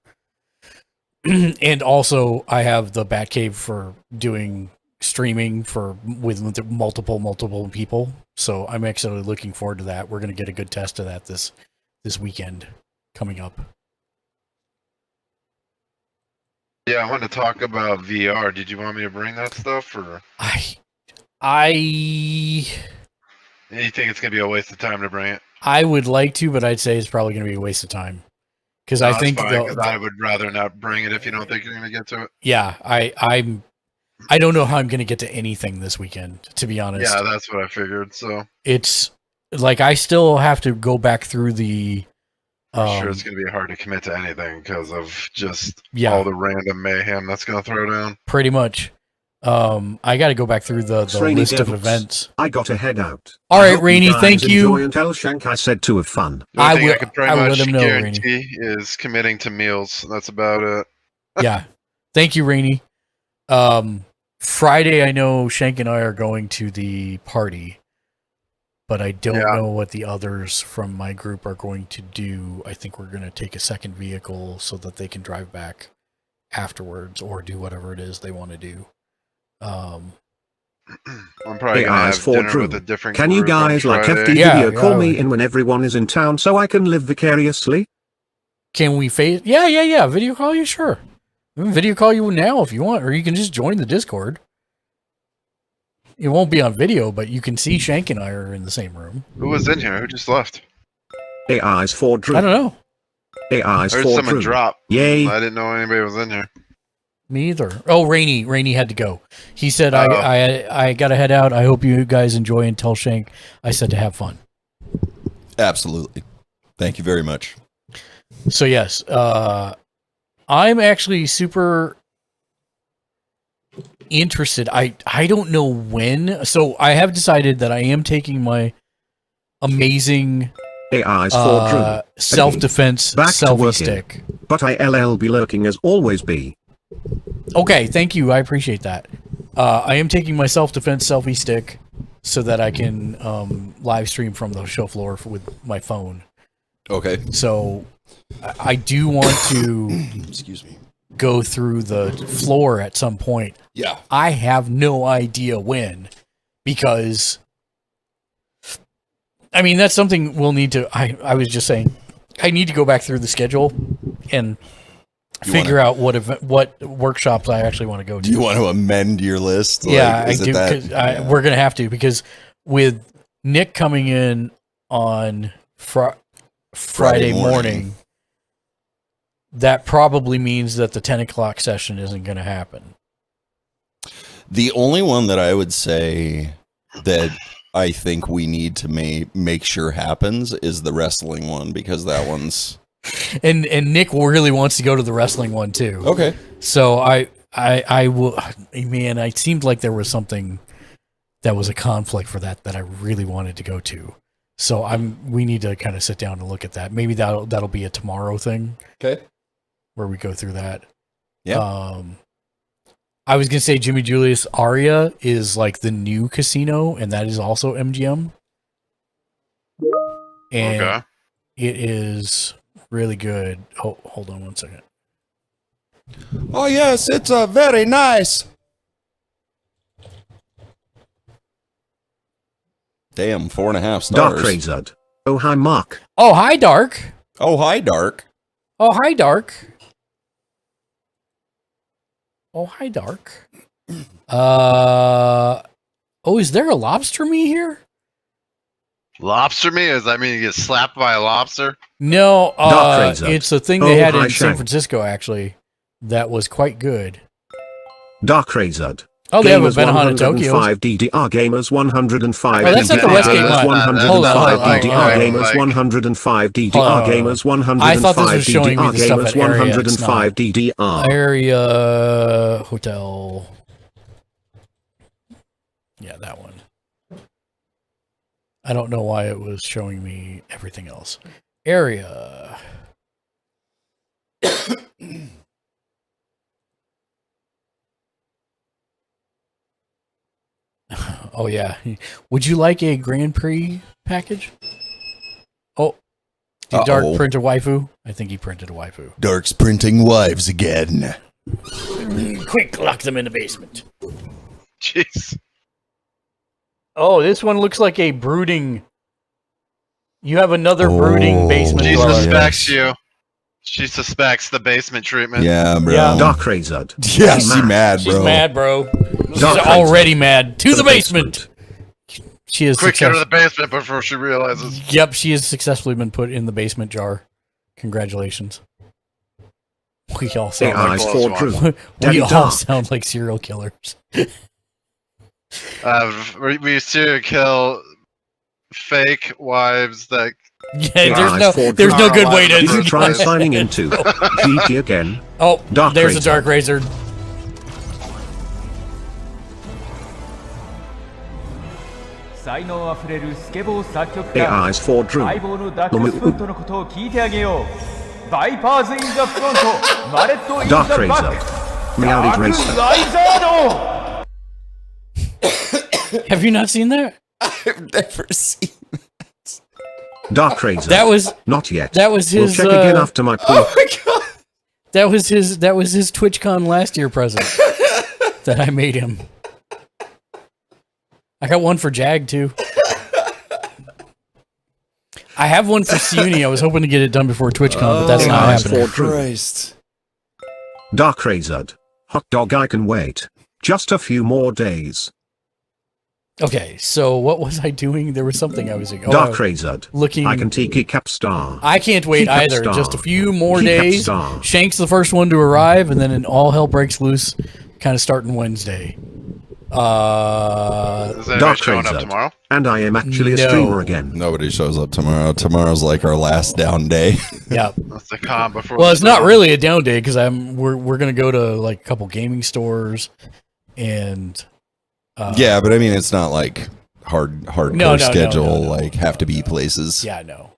And also, I have the Batcave for doing streaming with multiple people. So I'm actually looking forward to that. We're going to get a good test of that this weekend coming up. Yeah, I want to talk about VR. Did you want me to bring that stuff, or I you think it's gonna be a waste of time to bring it? I would like to, but I'd say it's probably going to be a waste of time. Because I No, think it's fine, 'cause I would rather not bring it if you don't think you're gonna get to it. yeah, I don't know how I'm going to get to anything this weekend, to be honest. Yeah, that's what I figured. So It's like I still have to go back through the I'm sure it's gonna be hard to commit to anything because of just Yeah. all the random mayhem that's gonna throw down. pretty much. I got to go back through the Rainy list of Devils. events. I gotta head out. All I right, hope Rainy, guys thank you. enjoy and tell Shank I said to have fun. The only I thing will- I could pretty I will much let him know, guarantee is committing to meals. That's about it. Yeah. Thank you, Rainy. Friday, I know Shank and I are going to the party, but I don't Yeah. know what the others from my group are going to do. I think we're going to take a second vehicle so that they can drive back afterwards or do whatever it is they want to do. I'm probably gonna AIs have for dinner Drew. with a different Can you group on guys like Friday. FD Yeah, video call yeah. me in when everyone is in town so I can live vicariously? Can we face? Yeah. Video call you? Sure. We can video call you now if you want, or you can just join the Discord. It won't be on video, but you can see Shank and I are in the same room. Who was in here? Who just left? AIs for Drew. I don't know. I AIs heard for someone Drew. drop. Yay. I didn't know anybody was in here. Me either. Oh, Rainey had to go. He said, I got to head out. I hope you guys enjoy and tell Shank I said to have fun. Absolutely. Thank you very much. So, yes, I'm actually super interested. I don't know when. So, I have decided that I am taking my amazing AI's for Drew. self-defense Back to selfie working. stick. But ILL be lurking as always be. Okay, thank you. I appreciate that. I am taking my self-defense selfie stick so that I can live stream from the show floor with my phone. Okay. So I do want to Excuse me. go through the floor at some point. Yeah. I have no idea when, because I mean that's something we'll need to. I was just saying, I need to go back through the schedule and figure out what workshops I actually want to go to. Do you want to amend your list? Yeah, Like, I do. 'Cause we're gonna have to, because with Nick coming in on Friday morning, that probably means that the 10 o'clock session isn't going to happen. The only one that I would say that I think we need to make sure happens is the wrestling one, because that one's And Nick really wants to go to the wrestling one too. okay. So I will. Man, it seemed like there was something that was a conflict for that I really wanted to go to. So we need to kind of sit down and look at that. Maybe that'll be a tomorrow thing. Okay. Where we go through that. Yeah. I was gonna say Jimmy Julius Aria is like the new casino, and that is also MGM. And Okay. it is really good. Oh, hold on one second. Oh yes, it's very nice. Damn, 4.5 stars. Dark Razard. Oh hi Mark. Oh, hi, Dark. Oh hi, Dark. Oh, hi, Dark. Oh, hi, Dark. Oh, is there a lobster me here? Lobster me? Does that mean you get slapped by a lobster? No, Dark Razor. it's a thing they Oh, had hi, in San Shank. Francisco, actually, that was quite good. Dark Razard. Oh, they have a Gamers Benihana in Tokyo. 105 DDR Gamers 105 Oh, that's not the DDR Westgate Gamers one. 105 Hold on, DDR hold on. Gamers 105 DDR Hold on. Gamers 105 I thought this was showing me DDR the stuff Gamers at Area, it's 105 DDR. Area Hotel. Yeah, that one. I don't know why it was showing me everything else. Area. Oh, yeah. Would you like a Grand Prix package? Oh, did Dark Uh-oh. print a waifu? I think he printed a waifu. Dark's printing wives again. Quick, lock them in the basement. Jeez. Oh, this one looks like a brooding. You have another brooding basement She dweller. suspects you. She suspects the basement treatment. Yeah, bro. Yeah. Dark Razard. Yeah, she's mad, bro. She's mad, bro. She's Dark already mad. To the basement. She is Quick, get her to the basement before she realizes. Yep, she has successfully been put in the basement jar. Congratulations. We all sound AI's close for one. Drew. like, we Daddy all Dark. sound like serial killers. We used to kill fake wives that. Yeah, for there's no good Drew. way to. Did you try Right. signing into GT again? Oh, Dark there's a Razor. Dark Razor. AI's for Drew. 相棒のダックスプーンとのことを聞いてあげよう。バイパーズ・イン・ザ・フロント、マレット・イン・ザ・ Dark バッ Razor. ク、 Meowdy ダーク・ライ Racer. ザード Have you not seen that? I've never seen. Dark Razor. That was Not yet. that was We'll his. check again after my pool. Oh my god. That was his TwitchCon last year present that I made him. I got one for Jag too. I have one for Siuni. I was hoping to get it done before TwitchCon, but that's not AI's happening. for Drew. Christ. Dark Razard. Hot dog, I can wait. Just a few more days. Okay, so what was I doing? There was something I was doing. Dark Razard. Looking. I can tiki cap star. I can't wait Keycap either. star. Just a few more Keycap days. star. Shank's the first one to arrive, and then all hell breaks loose, kind of starting Wednesday. Is anybody Dark showing up Razard. tomorrow? And I am actually a No. streamer again. Nobody shows up tomorrow. Tomorrow's like our last down day. Yeah. That's the con before. Well, the it's not storm. really a down day because we're gonna go to like a couple gaming stores, and Yeah, but I mean, it's not like hardcore No, schedule, no. like have to be places. yeah, no.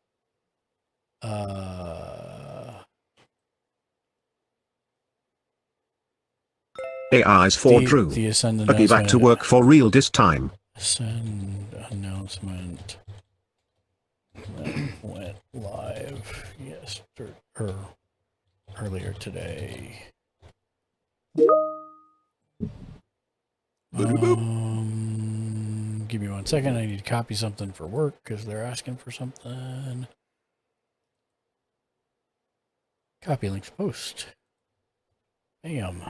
AI's for true. The Ascend But be back to announcement. work for real this time. Ascend announcement that went live earlier today. Give me 1 second. I need to copy something for work because they're asking for something. Copy link to post. Bam.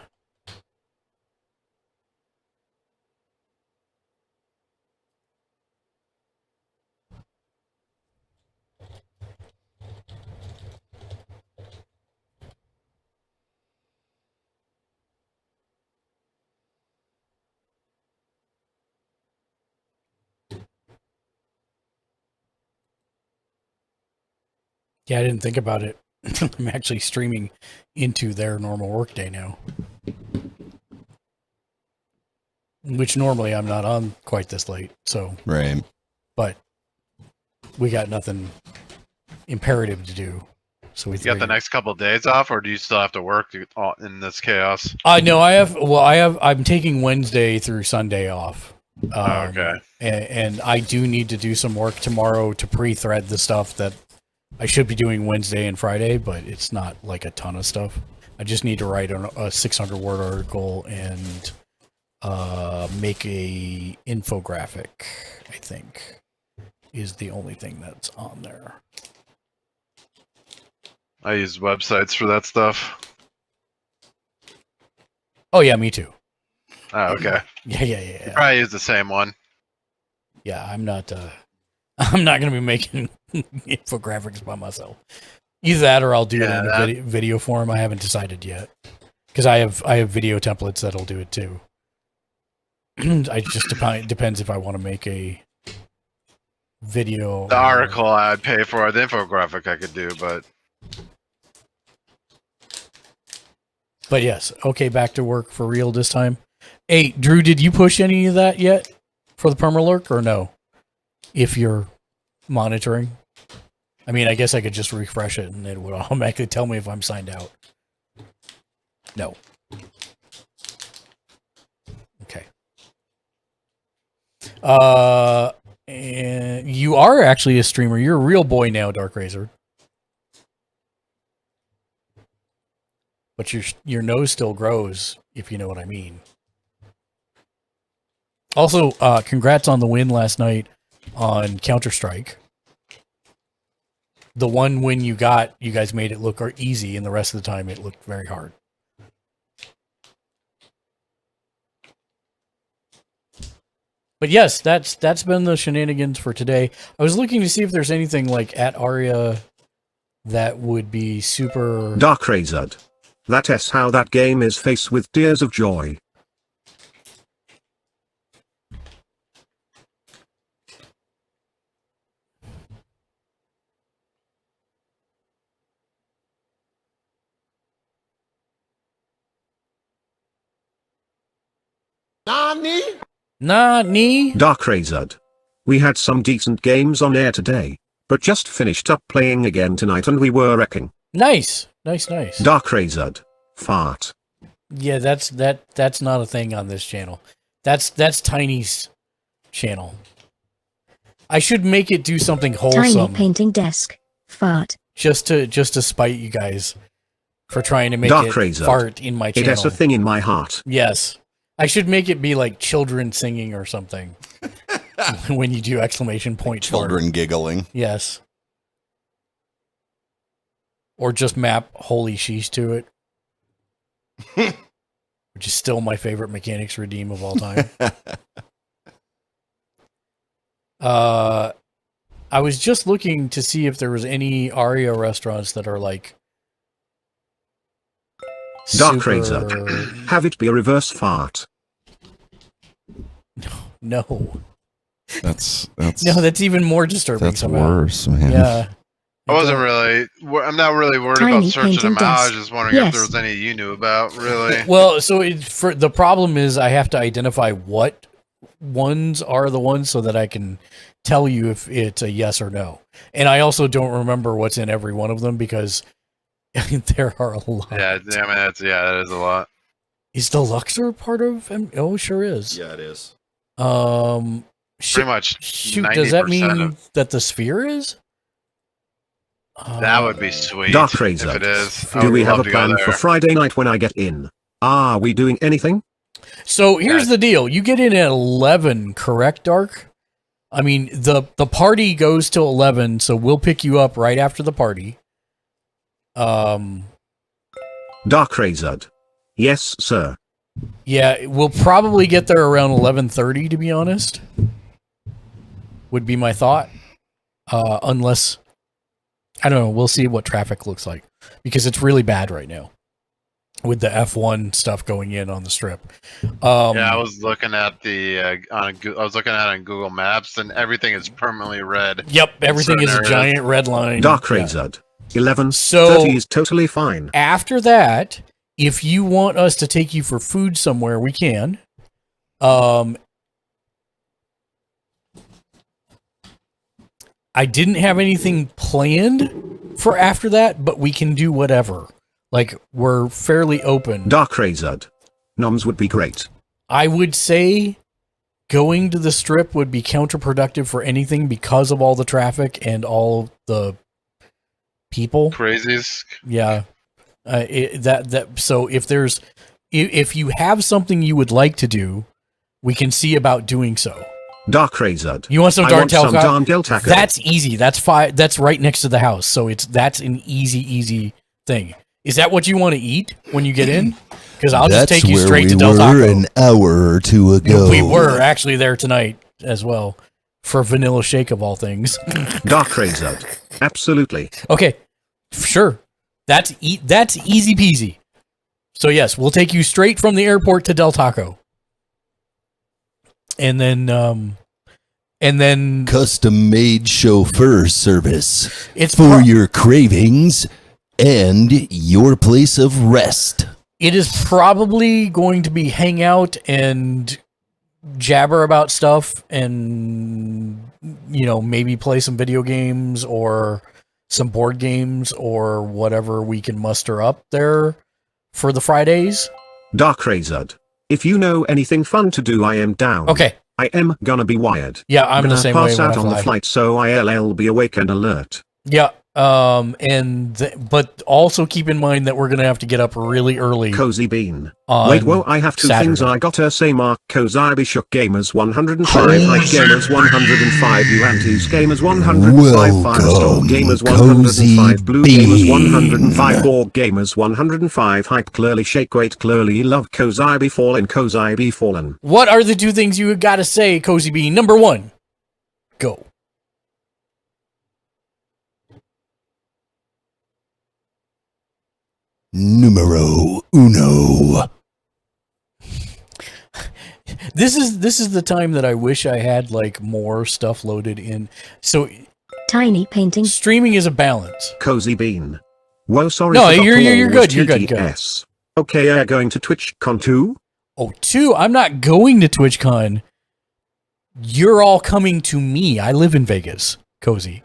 Yeah, I didn't think about it. I'm actually streaming into their normal workday now. Which normally I'm not on quite this late, so Right. but we got nothing imperative to do. So we You got the next couple of days off, or do you still have to work in this chaos? No, I'm taking Wednesday through Sunday off. Okay. And I do need to do some work tomorrow to pre-thread the stuff that I should be doing Wednesday and Friday, but it's not like a ton of stuff. I just need to write a 600-word article and make a infographic, I think, is the only thing that's on there. I use websites for that stuff. Oh, yeah, me too. Oh, okay. Yeah. Probably use the same one. Yeah, I'm not going to be making infographics by myself. Either that or I'll do it in a video form. I haven't decided yet. Because I have video templates that'll do it too. It just depends if I want to make a video. The article I'd pay for, the infographic I could do, but yes, okay, back to work for real this time. Hey, Drew, did you push any of that yet for the permalurk or no? If you're monitoring. I mean, I guess I could just refresh it and it would automatically tell me if I'm signed out. No. Okay. And you are actually a streamer. You're a real boy now, Dark Razor. But your nose still grows, if you know what I mean. Also, congrats on the win last night on Counter-Strike. The one win you got, you guys made it look easy, and the rest of the time it looked very hard. But yes, that's been the shenanigans for today. I was looking to see if there's anything like at Aria that would be super... Dark Razard. That's how that game is faced with tears of joy. Nani? Dark Razard. We had some decent games on air today, but just finished up playing again tonight and we were wrecking. Nice. Dark Razard. Fart. Yeah, that's not a thing on this channel. That's Tiny's channel. I should make it do something wholesome. Tiny painting desk. Fart. Just to spite you guys for trying to make Dark it Razor. fart in my channel. It has a thing in my heart. Yes. I should make it be like children singing or something. When you do exclamation point Children fart. giggling. Yes. Or just map holy sheesh to it. Which is still my favorite Mechanics Redeem of all time. I was just looking to see if there was any Aria restaurants that are like Dark super- Razor. Have it be a reverse fart. No, That's even more disturbing. that's somehow. worse, man. Yeah, I wasn't really. I'm not really worried Tiny about searching them painting out. I was desk. just wondering if Yes. there was any you knew about. Really. Well, so for the problem is I have to identify what ones are the ones so that I can tell you if it's a yes or no. And I also don't remember what's in every one of them because there are a lot. Yeah, I mean that is a lot. Is the Luxor part of Oh, sure is. Yeah, it is. Pretty much. Shoot, does that 90% mean of- that the sphere is? That would be sweet. Dark Razor. If it is. I Do would we have love a to go plan for there. Friday night when I get in? Are we doing anything? So here's Yeah. the deal. You get in at 11, correct, Dark? I mean, the party goes till 11, so we'll pick you up right after the party. Dark Razor. Yes, sir. Yeah, we'll probably get there around 11:30, to be honest. Would be my thought. Unless, I don't know, we'll see what traffic looks like. Because it's really bad right now. With the F1 stuff going in on the strip. Yeah, I was looking at I was looking at it on Google Maps, and everything is permanently red. Yep, everything is a certain giant red line. Dark Yeah. Razor. 11:30 So- is totally fine. After that, if you want us to take you for food somewhere, we can. I didn't have anything planned for after that, but we can do whatever. Like, we're fairly open. Dark Razor. Noms would be great. I would say going to the strip would be counterproductive for anything because of all the traffic and all the people. Crazies. Yeah. So if you have something you would like to do, we can see about doing so. Dark Razor. You want some I dark want some taco? darn Del Taco. That's easy. That's fine. That's right next to the house. So that's an easy thing. Is that what you want to eat when you get in? Because I'll just take you straight to Del Taco. an hour or two ago. We were actually there tonight as well for Vanilla Shake of all things. Dark Razor. Absolutely. Okay, sure. That's easy peasy. So yes, we'll take you straight from the airport to Del Taco. And then custom-made chauffeur service it's for your cravings and your place of rest. it is probably going to be hang out and jabber about stuff and maybe play some video games or some board games or whatever we can muster up there for the Fridays. Dark Razor. If you know anything fun to do, I am down. Okay. I am gonna be wired. Yeah, I'm gonna the same way pass when out I on the fly. flight, so I'll be awake and alert. Yeah. But also keep in mind that we're gonna have to get up really early. Cozy Bean. on Wait, whoa, I have two things Saturday. I gotta say. Mark Kozibi Shook Gamers 105, Hype Gamers 105, Uantes Gamers 105, Firestorm Gamers 105, Blue Gamers 105, Borg Gamers 105, Hype Clearly Shake Weight Clearly Love Kozibi Fallen Kozibi Fallen. What are the two things you gotta say, Cozy Bean? Number one, go. Numero uno. This is the time that I wish I had like more stuff loaded in. So Tiny painting. streaming is a balance. Cozy Bean. Whoa, sorry. No, forgot you're the good, wall was you're good, go. TTS. Okay, are you going to TwitchCon too? Oh, two, I'm not going to TwitchCon. You're all coming to me. I live in Vegas, Cozy.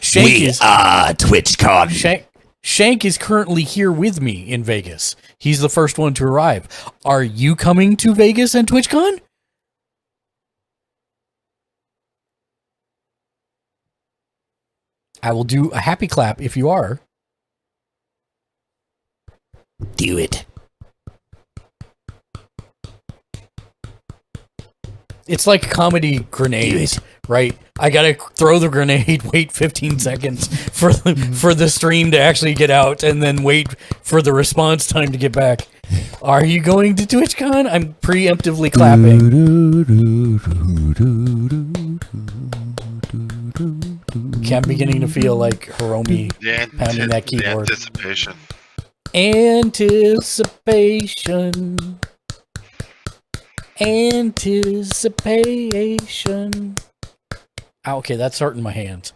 Shank are TwitchCon. Shank is currently here with me in Vegas. He's the first one to arrive. Are you coming to Vegas and TwitchCon? I will do a happy clap if you are. Do it. It's like comedy grenades, right? I gotta throw the grenade, wait 15 seconds for the stream to actually get out, and then wait for the response time to get back. Are you going to TwitchCon? I'm preemptively clapping. Okay, I'm beginning to feel like Hiromi pounding that The keyboard. anticipation. Anticipation. Anticipation. Okay, that's hurting my hands.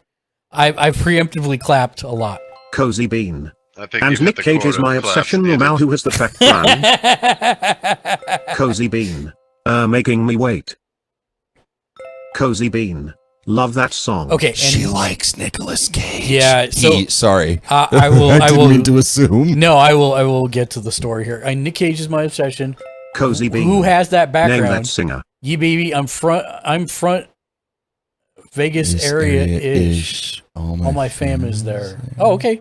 I've preemptively clapped a lot. Cozy Bean. I think And you hit Nick the Cage is quota my of claps obsession. needed. Now who has the track crown? Cozy Bean. Making me wait. Cozy Bean. Love that song. Okay, and She likes Nicolas Cage. Yeah, so- sorry. I will. I I didn't will. mean to assume. No, I will. I will get to the story here. Nick Cage is my obsession. Cozy Bean. Who has that Name that background? singer. Yeah, baby. I'm front. Vegas This area ish. area-ish. All my fam is there. Oh, okay.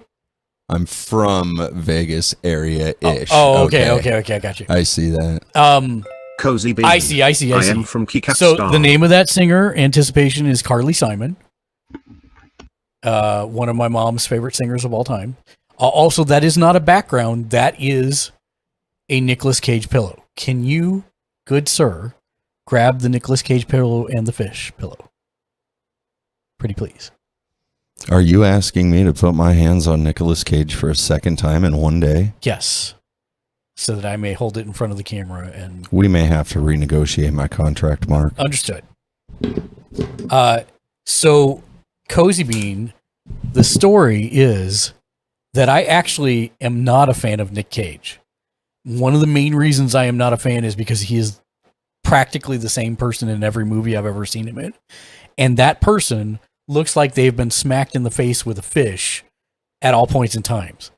I'm from Vegas area-ish. Oh, okay. I got you. I see that. Cozy Bean. I see. I am from Kikatstar. So the name of that singer, Anticipation, is Carly Simon. One of my mom's favorite singers of all time. Also, that is not a background. That is a Nicolas Cage pillow. Can you, good sir, grab the Nicolas Cage pillow and the fish pillow? Pretty please. Are you asking me to put my hands on Nicolas Cage for a second time in one day? Yes. So that I may hold it in front of the camera and... We may have to renegotiate my contract, Mark. Understood. So, Cozy Bean, the story is that I actually am not a fan of Nick Cage. One of the main reasons I am not a fan is because he is practically the same person in every movie I've ever seen him in. And that person looks like they've been smacked in the face with a fish at all points and times.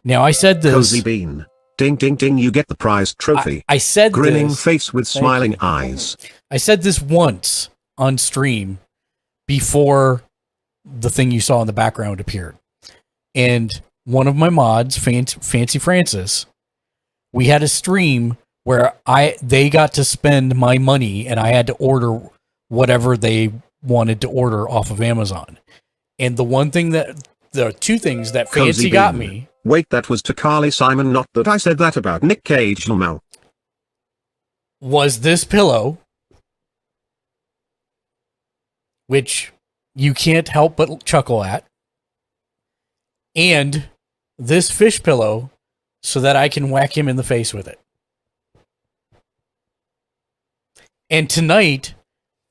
Now, I said this... Cozy Bean. Ding ding ding, you get the prize trophy. I said Grinning this... face with Thank smiling you. eyes. I said this once on stream before the thing you saw in the background appeared. And one of my mods, Fancy Francis, we had a stream where they got to spend my money and I had to order whatever they wanted to order off of Amazon. And the two things that Cozy Fancy got Bean. me Wait, that was to Carly Simon, not that I said that about Nick Cage. No. was this pillow, which you can't help but chuckle at, and this fish pillow so that I can whack him in the face with it. And tonight,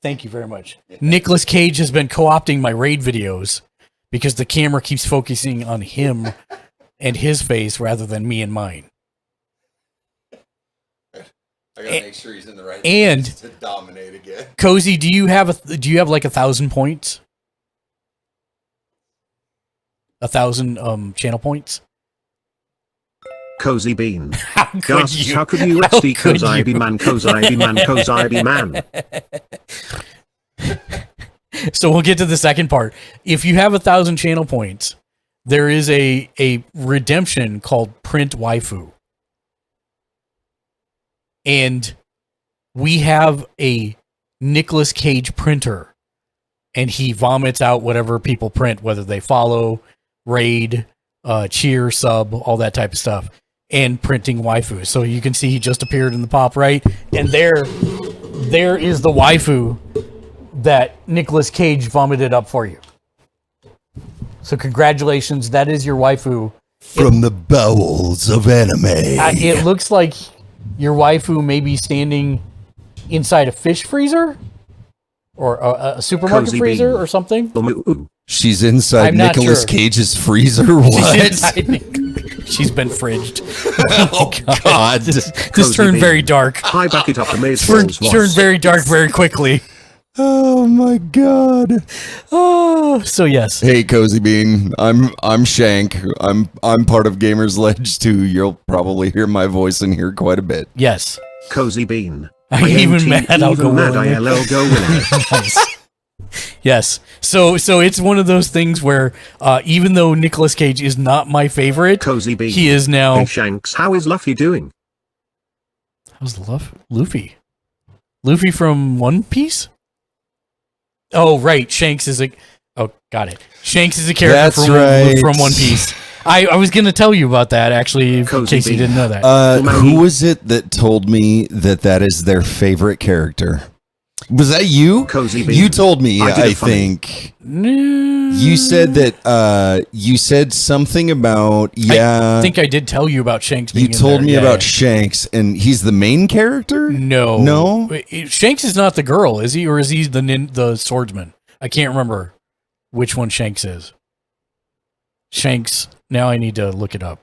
thank you very much, Nicolas Cage has been co-opting my raid videos because the camera keeps focusing on him and his face rather than me and mine. I gotta make sure he's in the right and- place to dominate again. Cozy, do you have like 1,000 points? 1,000 channel points? Cozy Bean. How could Gasps, you? how could you How XD could Cozy you? be man, Cozy be man, Cozy be man. So we'll get to the second part. If you have 1,000 channel points, there is a redemption called Print Waifu. And we have a Nicolas Cage printer. And he vomits out whatever people print, whether they follow, raid, cheer, sub, all that type of stuff. And printing waifu. So you can see he just appeared in the pop right. And there is the waifu that Nicolas Cage vomited up for you. So congratulations, that is your waifu. From the bowels of anime. It looks like your waifu may be standing inside a fish freezer or a supermarket Cozy freezer Bean. or something. She's inside I'm not Nicolas sure. Cage's freezer. What? She's been fridged. Oh God! This Cozy turned Bean. very dark. Hi, back it up, the maid's Turned voice. very dark very quickly. Oh my God! Oh, so yes. Hey, Cozy Bean. I'm Shank. I'm part of Gamers Ledge too. You'll probably hear my voice in here quite a bit. Yes. Cozy Bean. I'm even mad I'll go mad willingly. ILL go willingly. Nice. Yes. So it's one of those things where even though Nicolas Cage is not my favorite, Cozy Bean. he is now. Hey Shanks, how is Luffy doing? How's Luffy? Luffy from One Piece? Oh, right. Shanks is a... Oh, got it. Shanks is a character That's right. from One Piece. I was going to tell you about that, actually, in Cozy case you Bean. didn't know that. Who was it that told me that is their favorite character? Was that you? Cozy Bean. You told me, I did I it funny. think. You said that you said something about I think I did tell you about Shanks being you told in me there. about Shanks, and he's the main character? No. Shanks is not the girl, is he? Or is he the swordsman? I can't remember which one Shanks is. Shanks, now I need to look it up.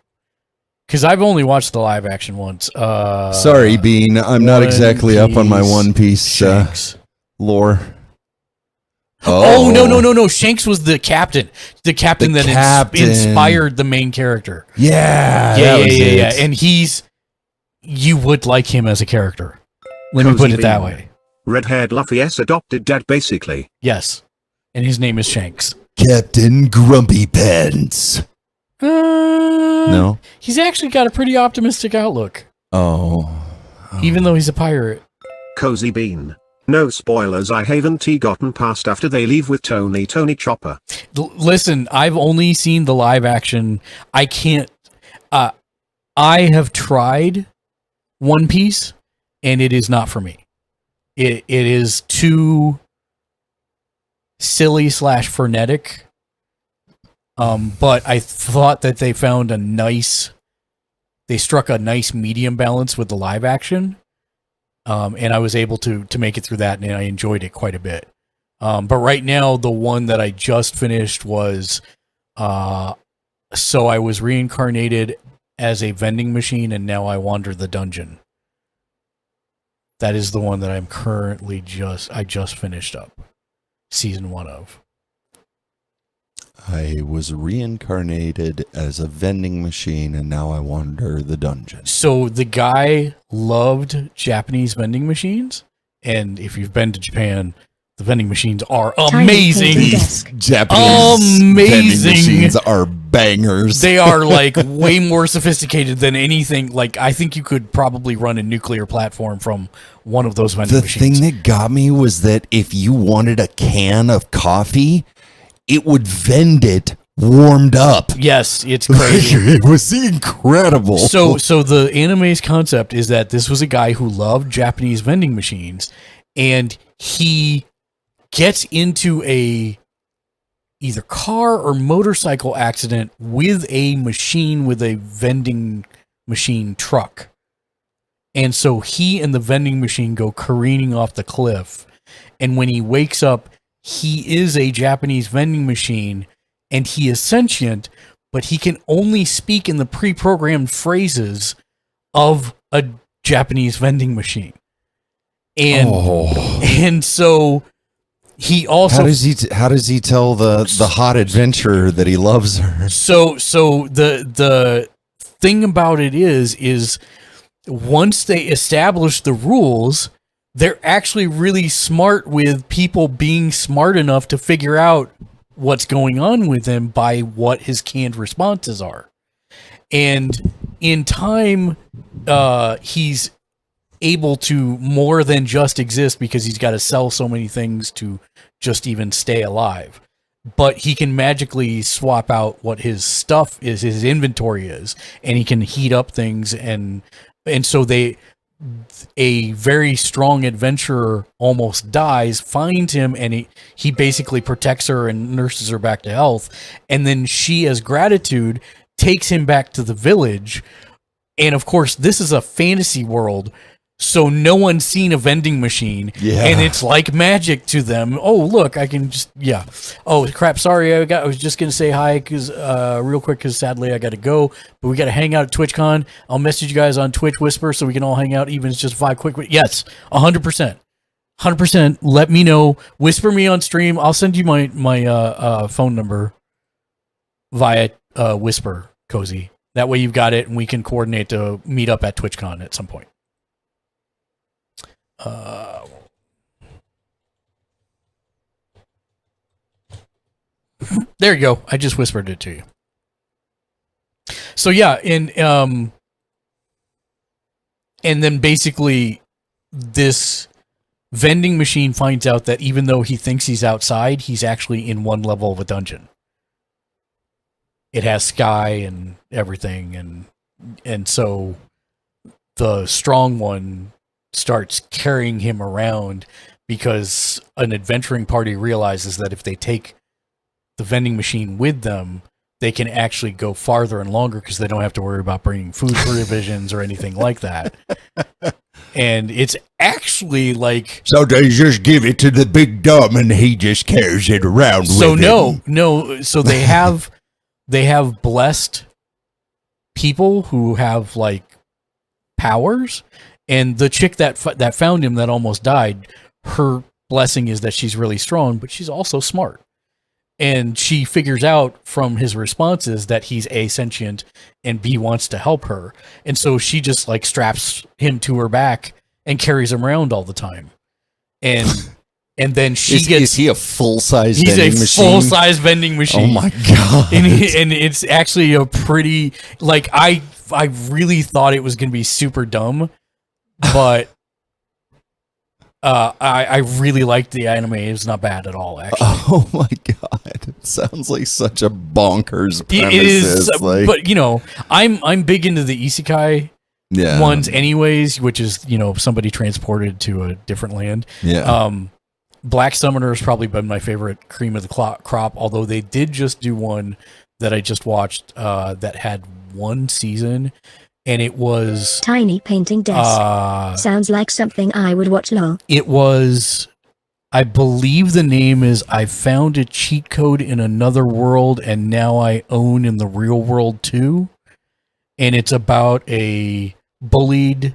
Because I've only watched the live action once. Sorry, Bean. I'm not exactly up on my One Piece lore. Oh, no. Shanks was the captain. The captain inspired the main character. Yeah. Yeah. And you would like him as a character. Let me put it that way. Red-haired Luffy S adopted dad, basically. Yes. And his name is Shanks. Captain Grumpy Pants. No? He's actually got a pretty optimistic outlook. Oh. Even though he's a pirate. Cozy Bean. No spoilers, I haven't gotten past after they leave with Tony Chopper. Listen, I've only seen the live action. I can't... I have tried One Piece, and it is not for me. It is too silly / frenetic. But I thought that they found they struck a nice medium balance with the live action. And I was able to make it through that, and I enjoyed it quite a bit. But right now, the one that I just finished was, so I was reincarnated as a vending machine, and now I wander the dungeon. That is the one that I'm currently I just finished up. Season 1 of. I was reincarnated as a vending machine, and now I wander the dungeon. So the guy loved Japanese vending machines, and if you've been to Japan, the vending machines are amazing. Japanese vending machines are bangers. They are like way more sophisticated than anything. Like, I think you could probably run a nuclear platform from one of those vending machines. The thing that got me was that if you wanted a can of coffee, it would vend it warmed up. Yes, it's crazy. It was incredible. So the anime's concept is that this was a guy who loved Japanese vending machines, and he gets into a either car or motorcycle accident with a machine, with a vending machine truck. And so he and the vending machine go careening off the cliff. And when he wakes up, he is a Japanese vending machine, and he is sentient, but he can only speak in the pre-programmed phrases of a Japanese vending machine. And so he also... How does he tell the hot adventurer that he loves her? So the thing about it is once they establish the rules, they're actually really smart with people being smart enough to figure out what's going on with him by what his canned responses are. And in time, he's able to more than just exist because he's got to sell so many things to just even stay alive. But he can magically swap out what his stuff is, his inventory is, and he can heat up things. And so a very strong adventurer almost dies, finds him, and he basically protects her and nurses her back to health. And then she, as gratitude, takes him back to the village. And of course, this is a fantasy world, so no one's seen a vending machine. Yeah. And it's like magic to them. Oh, look, I can just, yeah. Oh, crap, sorry, I was just going to say hi real quick because sadly I got to go. But we got to hang out at TwitchCon. I'll message you guys on Twitch Whisper so we can all hang out, even if it's just 5 quick. Yes, 100%. 100%. Let me know. Whisper me on stream. I'll send you my phone number via Whisper, Cozy. That way you've got it, and we can coordinate to meet up at TwitchCon at some point. There you go. I just whispered it to you. So yeah, and then basically this vending machine finds out that even though he thinks he's outside, he's actually in one level of a dungeon. It has sky and everything, and so the strong one starts carrying him around because an adventuring party realizes that if they take the vending machine with them, they can actually go farther and longer because they don't have to worry about bringing food provisions or anything like that. And it's actually like, So they just give it to the big dumb and he just carries it around so with him. no. So they have blessed people who have like powers, and the chick that found him that almost died, her blessing is that she's really strong, but she's also smart. And she figures out from his responses that he's A, sentient, and B, wants to help her. And so she just like straps him to her back and carries him around all the time. And then Is he a full-size he's vending a machine? full-size vending machine. Oh my God. And it's actually a pretty, like, I really thought it was going to be super dumb, but I really liked the anime. It's not bad at all, actually. Oh my God. It sounds like such a bonkers premise. It is, like, but you know, I'm big into the isekai ones anyways, which is, you know, somebody transported to a different land. Yeah. Black Summoner has probably been my favorite cream of the crop, although they did just do one that I just watched that had one season, and it was Tiny painting desk. Sounds like something I would watch. Lol. it was, I believe the name is I Found a Cheat Code in Another World and Now I Own in the Real World too. And it's about a bullied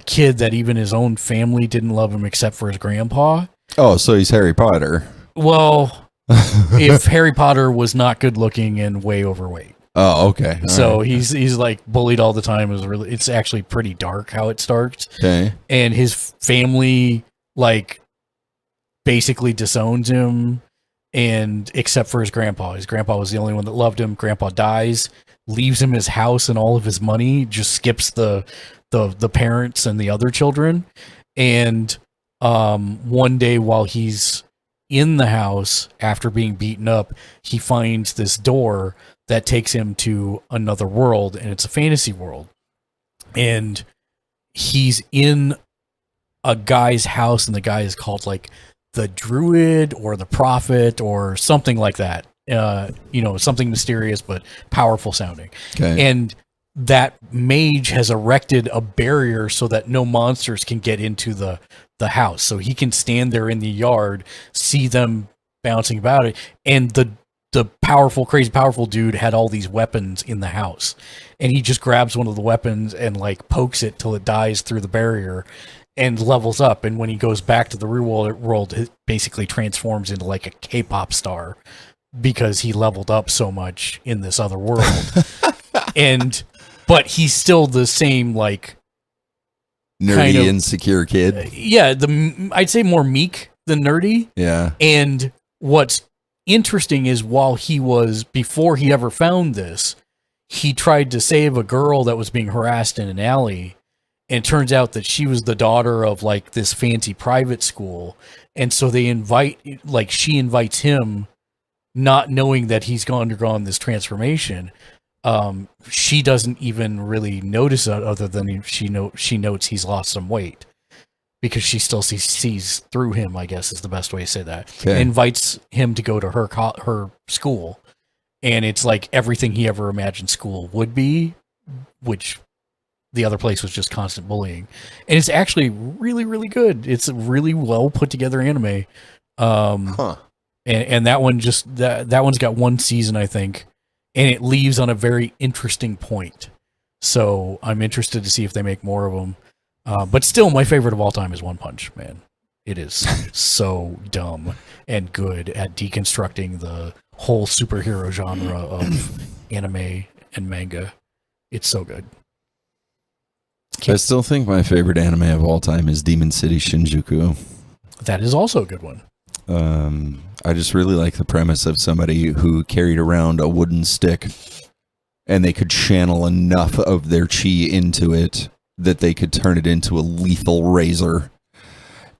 kid that even his own family didn't love him except for his grandpa. Oh, so he's Harry Potter. Well, if Harry Potter was not good looking and way overweight. Oh, okay. All So right. he's like bullied all the time. It's actually pretty dark how it starts. Okay. And his family like basically disowns him, and except for his grandpa. His grandpa was the only one that loved him. Grandpa dies, leaves him his house and all of his money, just skips the parents and the other children. And one day while he's in the house after being beaten up, he finds this door that takes him to another world, and it's a fantasy world. And he's in a guy's house, and the guy is called like the Druid or the Prophet or something like that. You know, something mysterious but powerful sounding. Okay. And that mage has erected a barrier so that no monsters can get into the house. So he can stand there in the yard, see them bouncing about it. And the powerful, crazy powerful dude had all these weapons in the house. And he just grabs one of the weapons and like pokes it till it dies through the barrier and levels up. And when he goes back to the real world, it basically transforms into like a K-pop star because he leveled up so much in this other world. But he's still the same, like, Nerdy, kind of insecure kid. yeah, I'd say more meek than nerdy. Yeah. And what's interesting is before he ever found this, he tried to save a girl that was being harassed in an alley. And it turns out that she was the daughter of like this fancy private school. And so she invites him, not knowing that he's undergone this transformation. She doesn't even really notice it, other than she notes he's lost some weight, because she still sees through him, I guess is the best way to say that. Okay. Invites him to go to her school, and it's like everything he ever imagined school would be, which the other place was just constant bullying. And it's actually really, really good. It's a really well put together anime. And that one that one's got one season, I think. And it leaves on a very interesting point. So I'm interested to see if they make more of them. But still, my favorite of all time is One Punch Man. It is so dumb and good at deconstructing the whole superhero genre of anime and manga. It's so good. I still think my favorite anime of all time is Demon City Shinjuku. That is also a good one. I just really like the premise of somebody who carried around a wooden stick and they could channel enough of their chi into it that they could turn it into a lethal razor.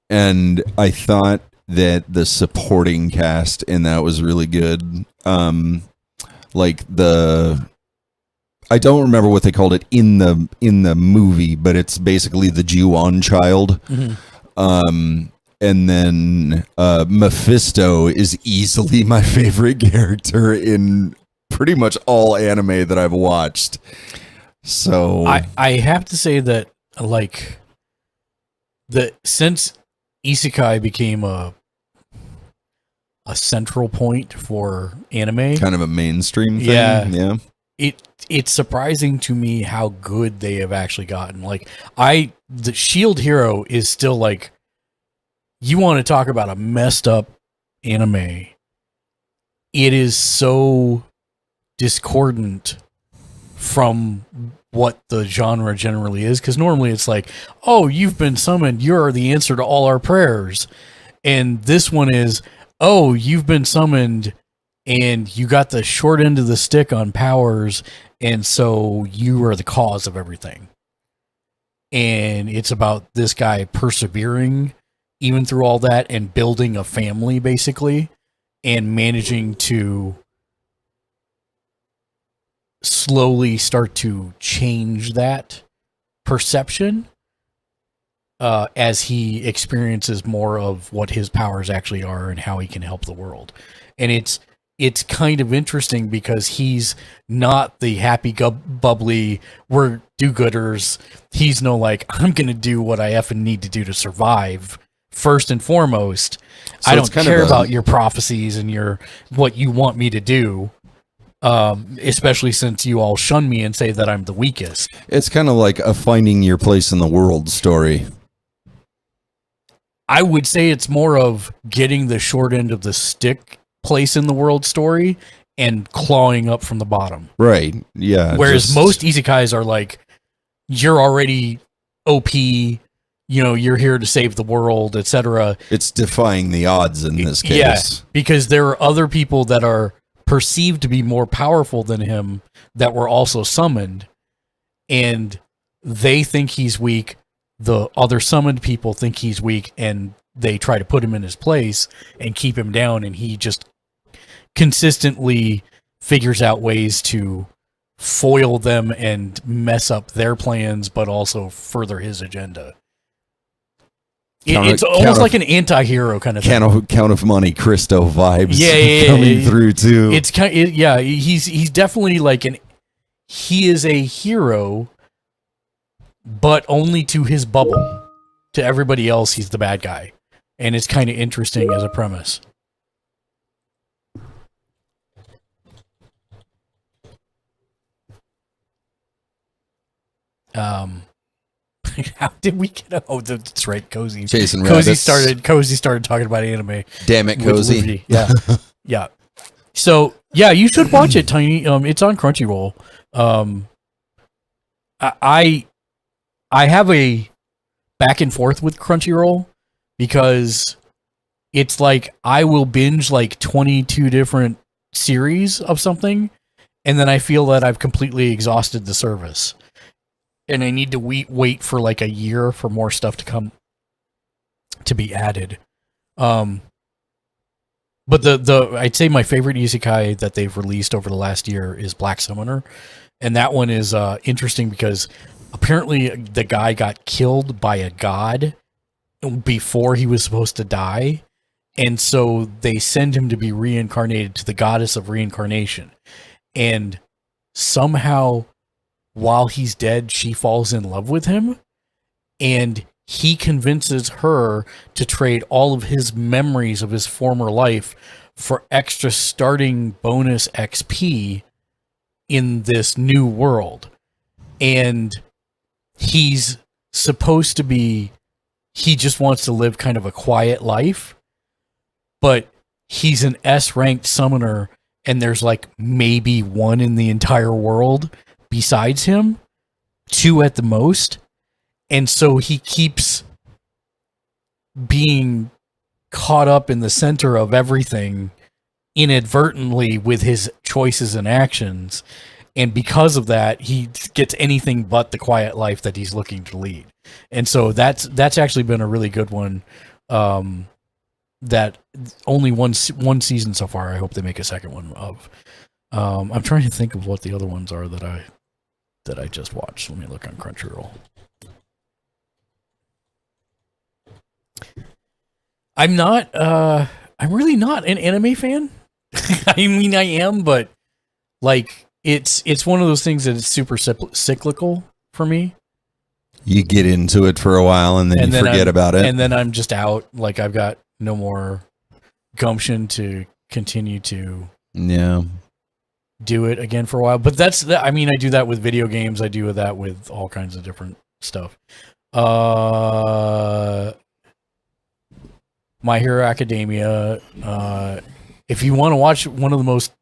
And I thought that the supporting cast in that was really good. I don't remember what they called it in the movie, but it's basically the Ju-on child. Mm-hmm. And then Mephisto is easily my favorite character in pretty much all anime that I've watched. So I have to say that, like, since isekai became a central point for anime, kind of a mainstream thing. Yeah. It's surprising to me how good they have actually gotten. Like, the Shield Hero is still, like, you want to talk about a messed up anime. It is so discordant from what the genre generally is, because normally it's like, oh, you've been summoned, you're the answer to all our prayers. And this one is, oh, you've been summoned and you got the short end of the stick on powers, and so you are the cause of everything. And it's about this guy persevering even through all that and building a family, basically, and managing to slowly start to change that perception as he experiences more of what his powers actually are and how he can help the world. And it's kind of interesting because he's not the happy bubbly, we're do-gooders. He's no like, I'm going to do what I effing need to do to survive first and foremost. So I don't care about your prophecies and what you want me to do. Especially since you all shun me and say that I'm the weakest. It's kind of like a finding your place in the world story. I would say it's more of getting the short end of the stick place in the world story and clawing up from the bottom. Right. Yeah. Whereas most isekais are like, you're already OP, you're here to save the world, etc. It's defying the odds in this case. Yeah, because there are other people that are perceived to be more powerful than him that were also summoned, and they think he's weak. The other summoned people think he's weak, and they try to put him in his place and keep him down, and he just consistently figures out ways to foil them and mess up their plans, but also further his agenda. It's almost like an anti-hero kind of thing. Count of Monte Cristo vibes coming through too. It's he's definitely like he is a hero, but only to his bubble. To everybody else, he's the bad guy. And it's kind of interesting as a premise. How did we get? Oh, that's right, Cozy. Chasing Cozy started talking about anime. Damn it, Cozy. Yeah, yeah. So yeah, you should watch it, Tiny. It's on Crunchyroll. I have a back and forth with Crunchyroll because it's like I will binge like 22 different series of something, and then I feel that I've completely exhausted the service. And I need to wait for like a year for more stuff to come to be added. But I'd say my favorite isekai that they've released over the last year is Black Summoner, and that one is interesting because apparently the guy got killed by a god before he was supposed to die, and so they send him to be reincarnated to the goddess of reincarnation, and somehow, while he's dead, she falls in love with him, and he convinces her to trade all of his memories of his former life for extra starting bonus XP in this new world. And he's supposed to be, he just wants to live kind of a quiet life, but he's an S-ranked summoner, and there's like maybe one in the entire world besides him, 2 at the most, and so he keeps being caught up in the center of everything inadvertently with his choices and actions, and because of that he gets anything but the quiet life that he's looking to lead. And so that's actually been a really good one, that only one season so far. I hope they make a second one of. I'm trying to think of what the other ones are that I just watched. Let me look on Crunchyroll. I'm not. I'm really not an anime fan. I mean, I am, but like, it's one of those things that is super cyclical for me. You get into it for a while and then you forget about it. And then I'm just out. Like, I've got no more gumption to continue to do it again for a while. But I mean, I do that with video games. I do that with all kinds of different stuff. My Hero Academia. If you want to watch one of the most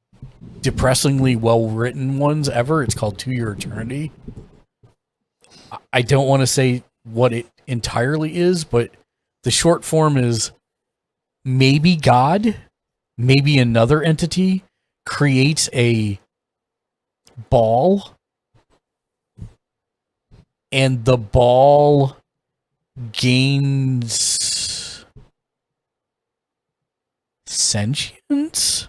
depressingly well-written ones ever, it's called To Your Eternity. I don't want to say what it entirely is, but the short form is maybe God, maybe another entity creates a ball, and the ball gains sentience?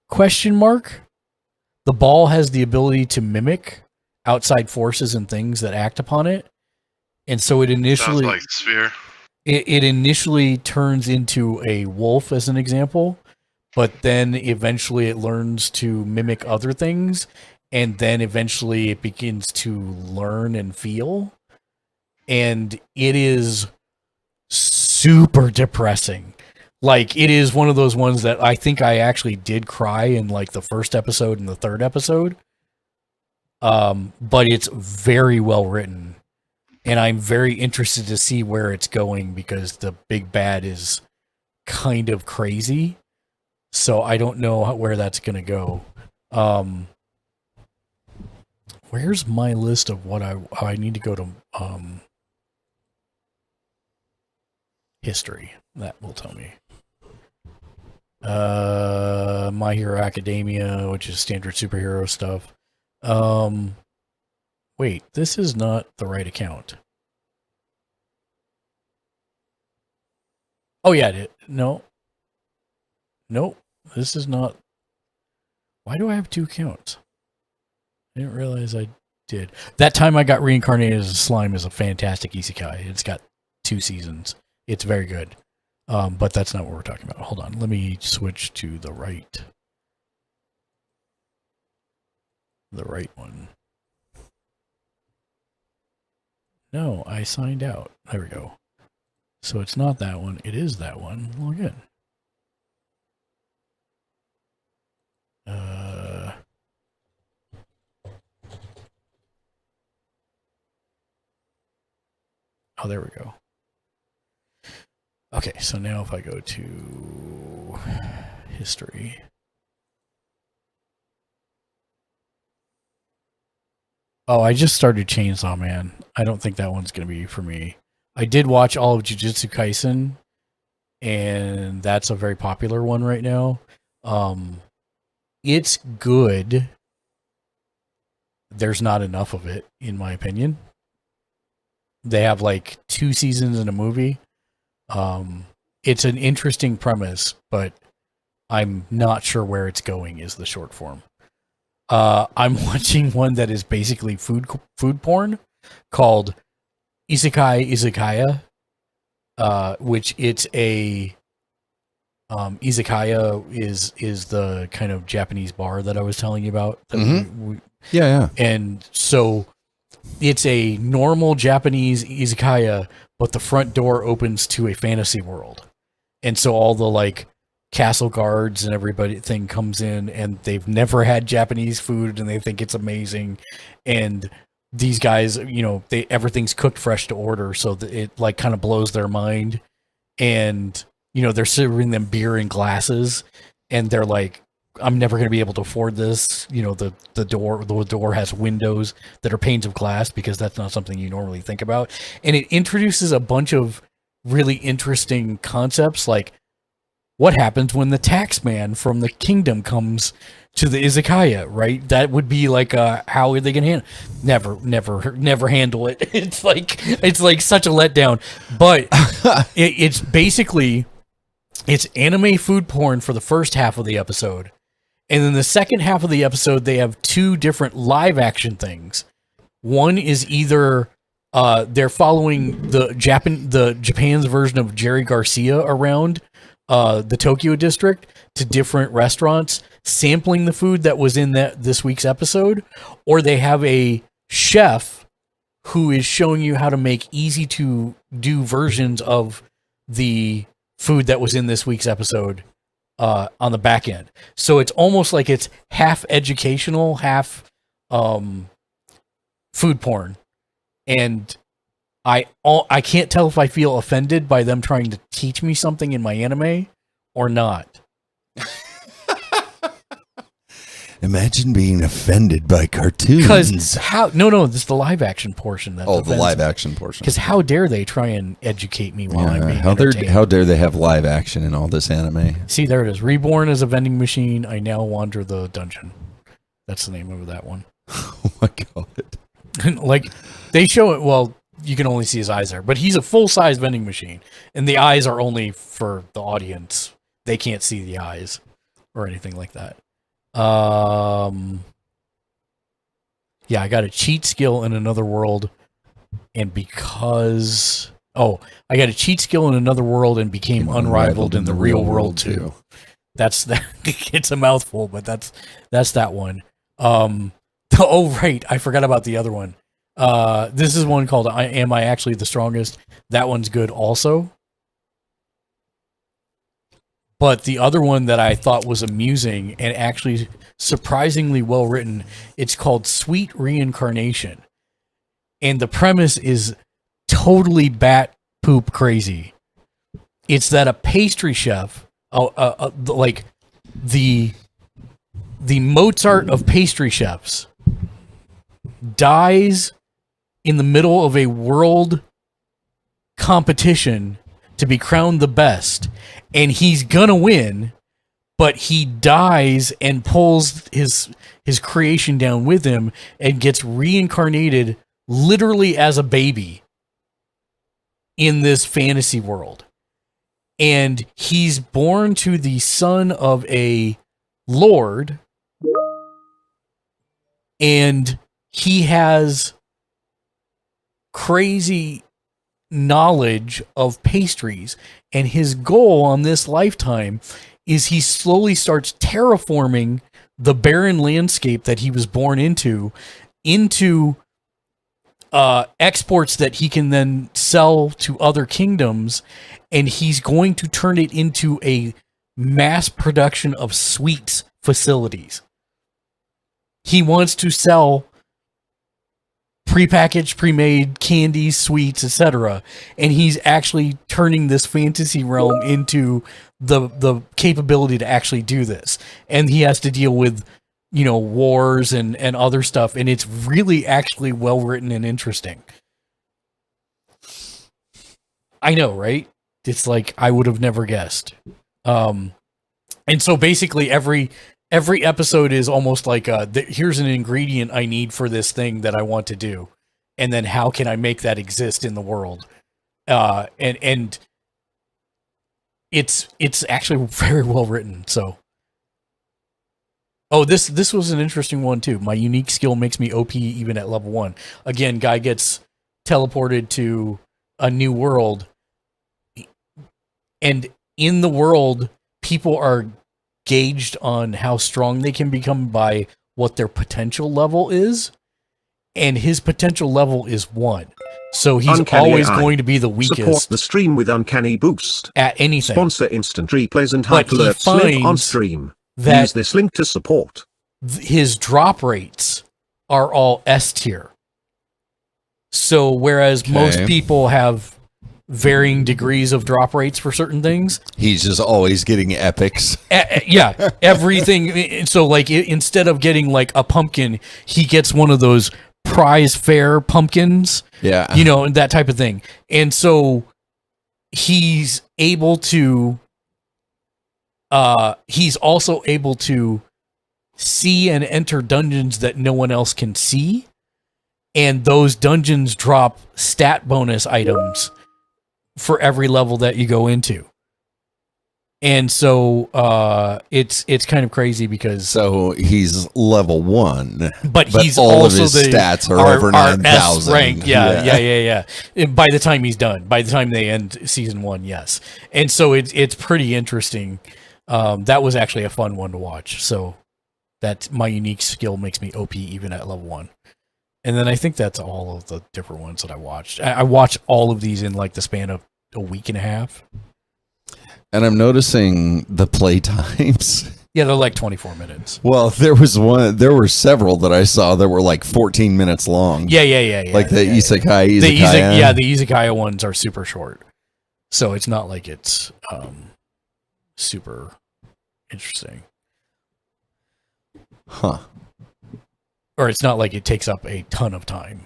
Question mark. The ball has the ability to mimic outside forces and things that act upon it, and so it initially sounds like Sphere. It initially turns into a wolf, as an example, but then eventually it learns to mimic other things, and then eventually it begins to learn and feel, and it is super depressing. Like, it is one of those ones that I think I actually did cry in like the first episode and the third episode. But it's very well written, and I'm very interested to see where it's going because the big bad is kind of crazy. So I don't know where that's going to go. Where's my list of what I need to go to history? That will tell me. My Hero Academia, which is standard superhero stuff. Wait, this is not the right account. Oh yeah, no. Nope, this is not. Why do I have two accounts? I didn't realize I did. That time I got reincarnated as a slime is a fantastic isekai. It's got 2 seasons. It's very good. But that's not what we're talking about. Hold on, let me switch to the right one. No, I signed out. There we go. So it's not that one. It is that one. Log in. Oh, there we go. Okay, so now if I go to history. Oh, I just started Chainsaw Man. I don't think that one's going to be for me. I did watch all of Jujutsu Kaisen, and that's a very popular one right now. It's good. There's not enough of it, in my opinion. They have like 2 seasons in a movie. It's an interesting premise, but I'm not sure where it's going is the short form. I'm watching one that is basically food porn called Isekai Izakaya, which it's a izakaya is the kind of Japanese bar that I was telling you about. Yeah. And so it's a normal Japanese izakaya, but the front door opens to a fantasy world. And so all the like castle guards and everything comes in, and they've never had Japanese food and they think it's amazing. And these guys, you know, everything's cooked fresh to order, so that it like kind of blows their mind. And you know, they're serving them beer in glasses, and they're like, I'm never going to be able to afford this. You know, the door has windows that are panes of glass because that's not something you normally think about. And it introduces a bunch of really interesting concepts, like what happens when the tax man from the kingdom comes to the izakaya, right? That would be like, how are they going to handle? Never handle it. It's like such a letdown. But it's basically, it's anime food porn for the first half of the episode. And then the second half of the episode, they have 2 different live action things. One is either They're following the Japan's version of Jerry Garcia around the Tokyo district to different restaurants, sampling the food that was in this week's episode, or they have a chef who is showing you how to make easy to do versions of the food that was in this week's episode on the back end. So it's almost like it's half educational, half food porn. And I can't tell if I feel offended by them trying to teach me something in my anime or not. Imagine being offended by cartoons. Because this is the live action portion. That the live action portion. Because how dare they try and educate me while I'm being entertained? How dare they have live action in all this anime? See, there it is. Reborn as a vending machine. I now wander the dungeon. That's the name of that one. Oh my god! Like they show it. Well, you can only see his eyes there, but he's a full size vending machine, and the eyes are only for the audience. They can't see the eyes or anything like that. Yeah, I got a cheat skill in another world, and because I got a cheat skill in another world and became unrivaled in the real world too. That's that. It's a mouthful, but that's that one. Oh right, I forgot about the other one. This is one called Am I Actually the Strongest? That one's good also. But the other one that I thought was amusing and actually surprisingly well written, it's called Sweet Reincarnation. And the premise is totally bat poop crazy. It's that a pastry chef, like the Mozart of pastry chefs, dies in the middle of a world competition to be crowned the best, and he's gonna win, but he dies and pulls his creation down with him and gets reincarnated literally as a baby in this fantasy world. And he's born to the son of a lord, and he has crazy knowledge of pastries, and his goal on this lifetime is he slowly starts terraforming the barren landscape that he was born into exports that he can then sell to other kingdoms, and he's going to turn it into a mass production of sweets facilities. He wants to sell prepackaged, pre-made candies, sweets, etc. And he's actually turning this fantasy realm into the capability to actually do this. And he has to deal with, wars and other stuff. And it's really actually well written and interesting. I know, right? It's like I would have never guessed. And so basically every episode is almost like here's an ingredient I need for this thing that I want to do, and then how can I make that exist in the world? And it's actually very well written. So, this was an interesting one too. My unique skill makes me OP even at level 1. Again, guy gets teleported to a new world, and in the world, people are gauged on how strong they can become by what their potential level is, and his potential level is 1. So he's Uncanny always AI. going to be the weakest. Support the stream with Uncanny Boost at anything. Sponsor instant replays and But hype he alerts live on finds stream. that Use this link to support. His drop rates are all S tier. So whereas most people have varying degrees of drop rates for certain things, he's just always getting epics. Yeah, everything. So like instead of getting like a pumpkin, he gets one of those prize fair pumpkins. Yeah, and that type of thing. And so he's able to. He's also able to see and enter dungeons that no one else can see, and those dungeons drop stat bonus items for every level that you go into. And so it's kind of crazy because So he's level 1, but he's all also of his stats are over 9,000. Rank. Yeah. And by the time he's done, by the time they end season 1, yes. And so it's pretty interesting. That was actually a fun one to watch. So that my unique skill makes me OP even at level 1. And then I think that's all of the different ones that I watched. I watched all of these in like the span of a week and a half. And I'm noticing the play times. Yeah, they're like 24 minutes. Well, there were several that I saw that were like 14 minutes long. Yeah. Like the isekai. The izakaya ones are super short. So it's not like it's super interesting. Huh. Or it's not like it takes up a ton of time.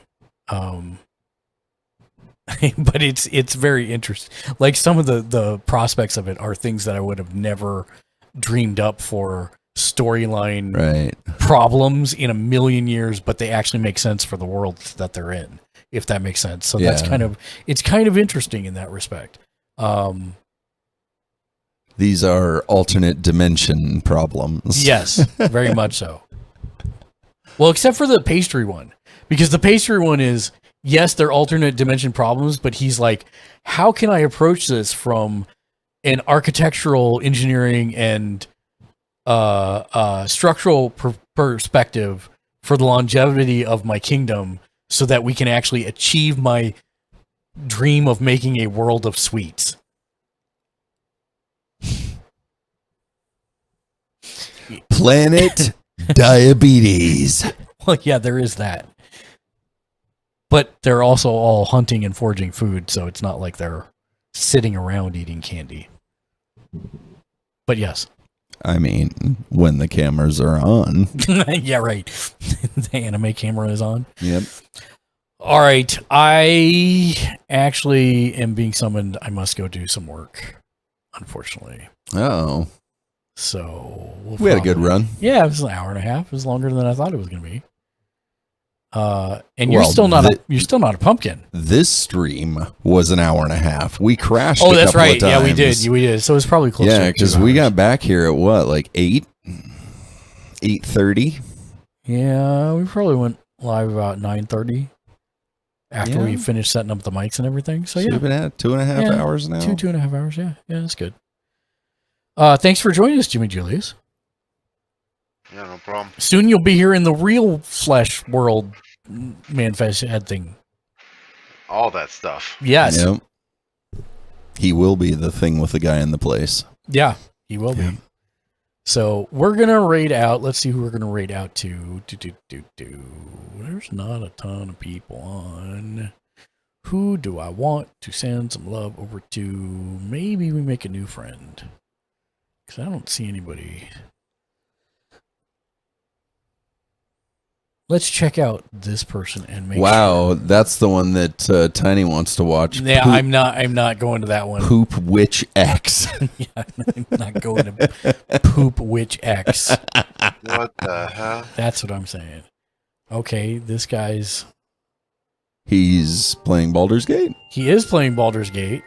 But it's very interesting. Like some of the prospects of it are things that I would have never dreamed up for storyline problems in a million years, but they actually make sense for the world that they're in, if that makes sense. So that's kind of interesting in that respect. These are alternate dimension problems. Yes, very much so. Well, except for the pastry one, because the pastry one is, yes, they're alternate dimension problems, but he's like, how can I approach this from an architectural, engineering, and structural perspective for the longevity of my kingdom so that we can actually achieve my dream of making a world of sweets? Planet Diabetes. Well, yeah, there is that. But they're also all hunting and foraging food, so it's not like they're sitting around eating candy. But yes. I mean, when the cameras are on. Yeah, right. The anime camera is on. Yep. All right. I actually am being summoned. I must go do some work, unfortunately. Oh. So we had a good run. Yeah, it was an hour and a half. It was longer than I thought it was going to be. And you're still not a pumpkin. This stream was an hour and a half. We crashed. Oh, that's right. Yeah, we did. So it's probably close. Yeah, because we got back here at what, like 8:30. Yeah, we probably went live about 9:30 after we finished setting up the mics and everything. So we've been at 2.5 hours now. 2.5 hours. Yeah, that's good. Thanks for joining us, Jimmy Julius. Yeah, no problem. Soon you'll be here in the real flesh world, manifest head thing. All that stuff. Yes. Yep. He will be the thing with the guy in the place. Yeah, he will be. So we're gonna raid out. Let's see who we're gonna raid out to. There's not a ton of people on. Who do I want to send some love over to? Maybe we make a new friend. Because I don't see anybody. Let's check out this person and make sure. That's the one that Tiny wants to watch. Yeah, I'm not going to that one. Poop Witch X. Yeah, I'm not going to Poop Witch X. What the hell? That's what I'm saying. Okay, this guy's... He's playing Baldur's Gate. He is playing Baldur's Gate.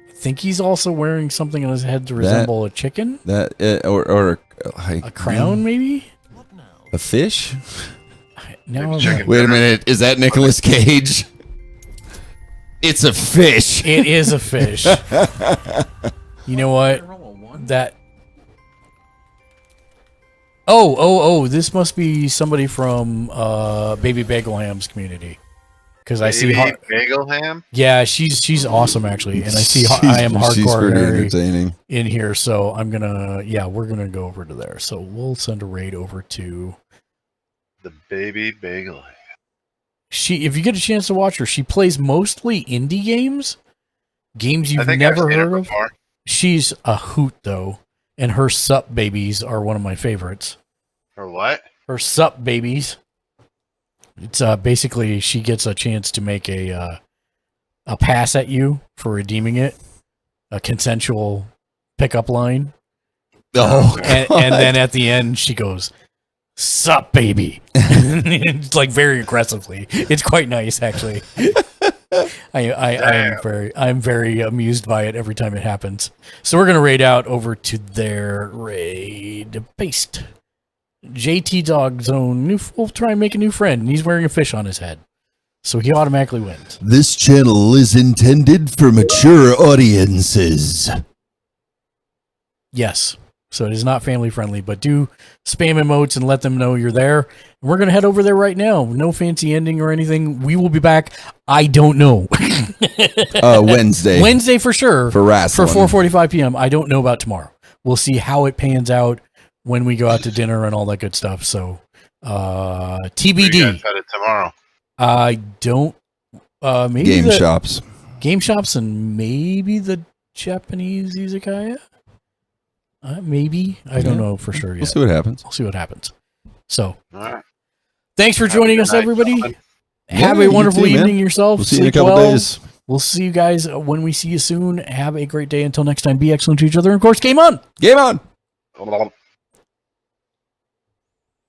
I think he's also wearing something on his head to resemble a chicken. Or a crown, maybe? A fish? Now wait a minute. Is that Nicolas Cage? It's a fish. It is a fish. You know what? That. Oh! This must be somebody from Baby Bagel Ham's community. Because I see Bagel Ham. Yeah, she's awesome actually, and I see I am hardcore entertaining in here. So I'm gonna we're gonna go over to there. So we'll send a raid over to the Baby Bagel Ham. If you get a chance to watch her, she plays mostly indie games you've never heard of. She's a hoot though, and her sup babies are one of my favorites. Her what? Her sup babies. It's basically she gets a chance to make a pass at you for redeeming it, a consensual pickup line. Oh, and then at the end she goes, "Sup, baby," it's like very aggressively. It's quite nice, actually. I'm very amused by it every time it happens. So we're gonna raid out over to their raid. Paste. JT Dog Zone. We'll try and make a new friend, and he's wearing a fish on his head, so he automatically wins. This channel is intended for mature audiences. Yes. So it is not family friendly, but do spam emotes and let them know you're there. And we're going to head over there right now. No fancy ending or anything. We will be back. I don't know. Wednesday. Wednesday for sure. For wrestling. For 4:45 p.m. I don't know about tomorrow. We'll see how it pans out when we go out to dinner and all that good stuff. So TBD. You guys headed tomorrow. I don't. Maybe Game shops. Game shops and maybe the Japanese izakaya. Maybe. I don't know for sure yet. We'll see what happens. We'll see what happens. So, All right. thanks for joining us, everybody. gentlemen. Have Yeah, a you wonderful too, man. evening yourself. We'll see you in a Sleep couple well. days. We'll see you guys when we see you soon. Have a great day. Until next time, be excellent to each other. And of course, game on. Game on.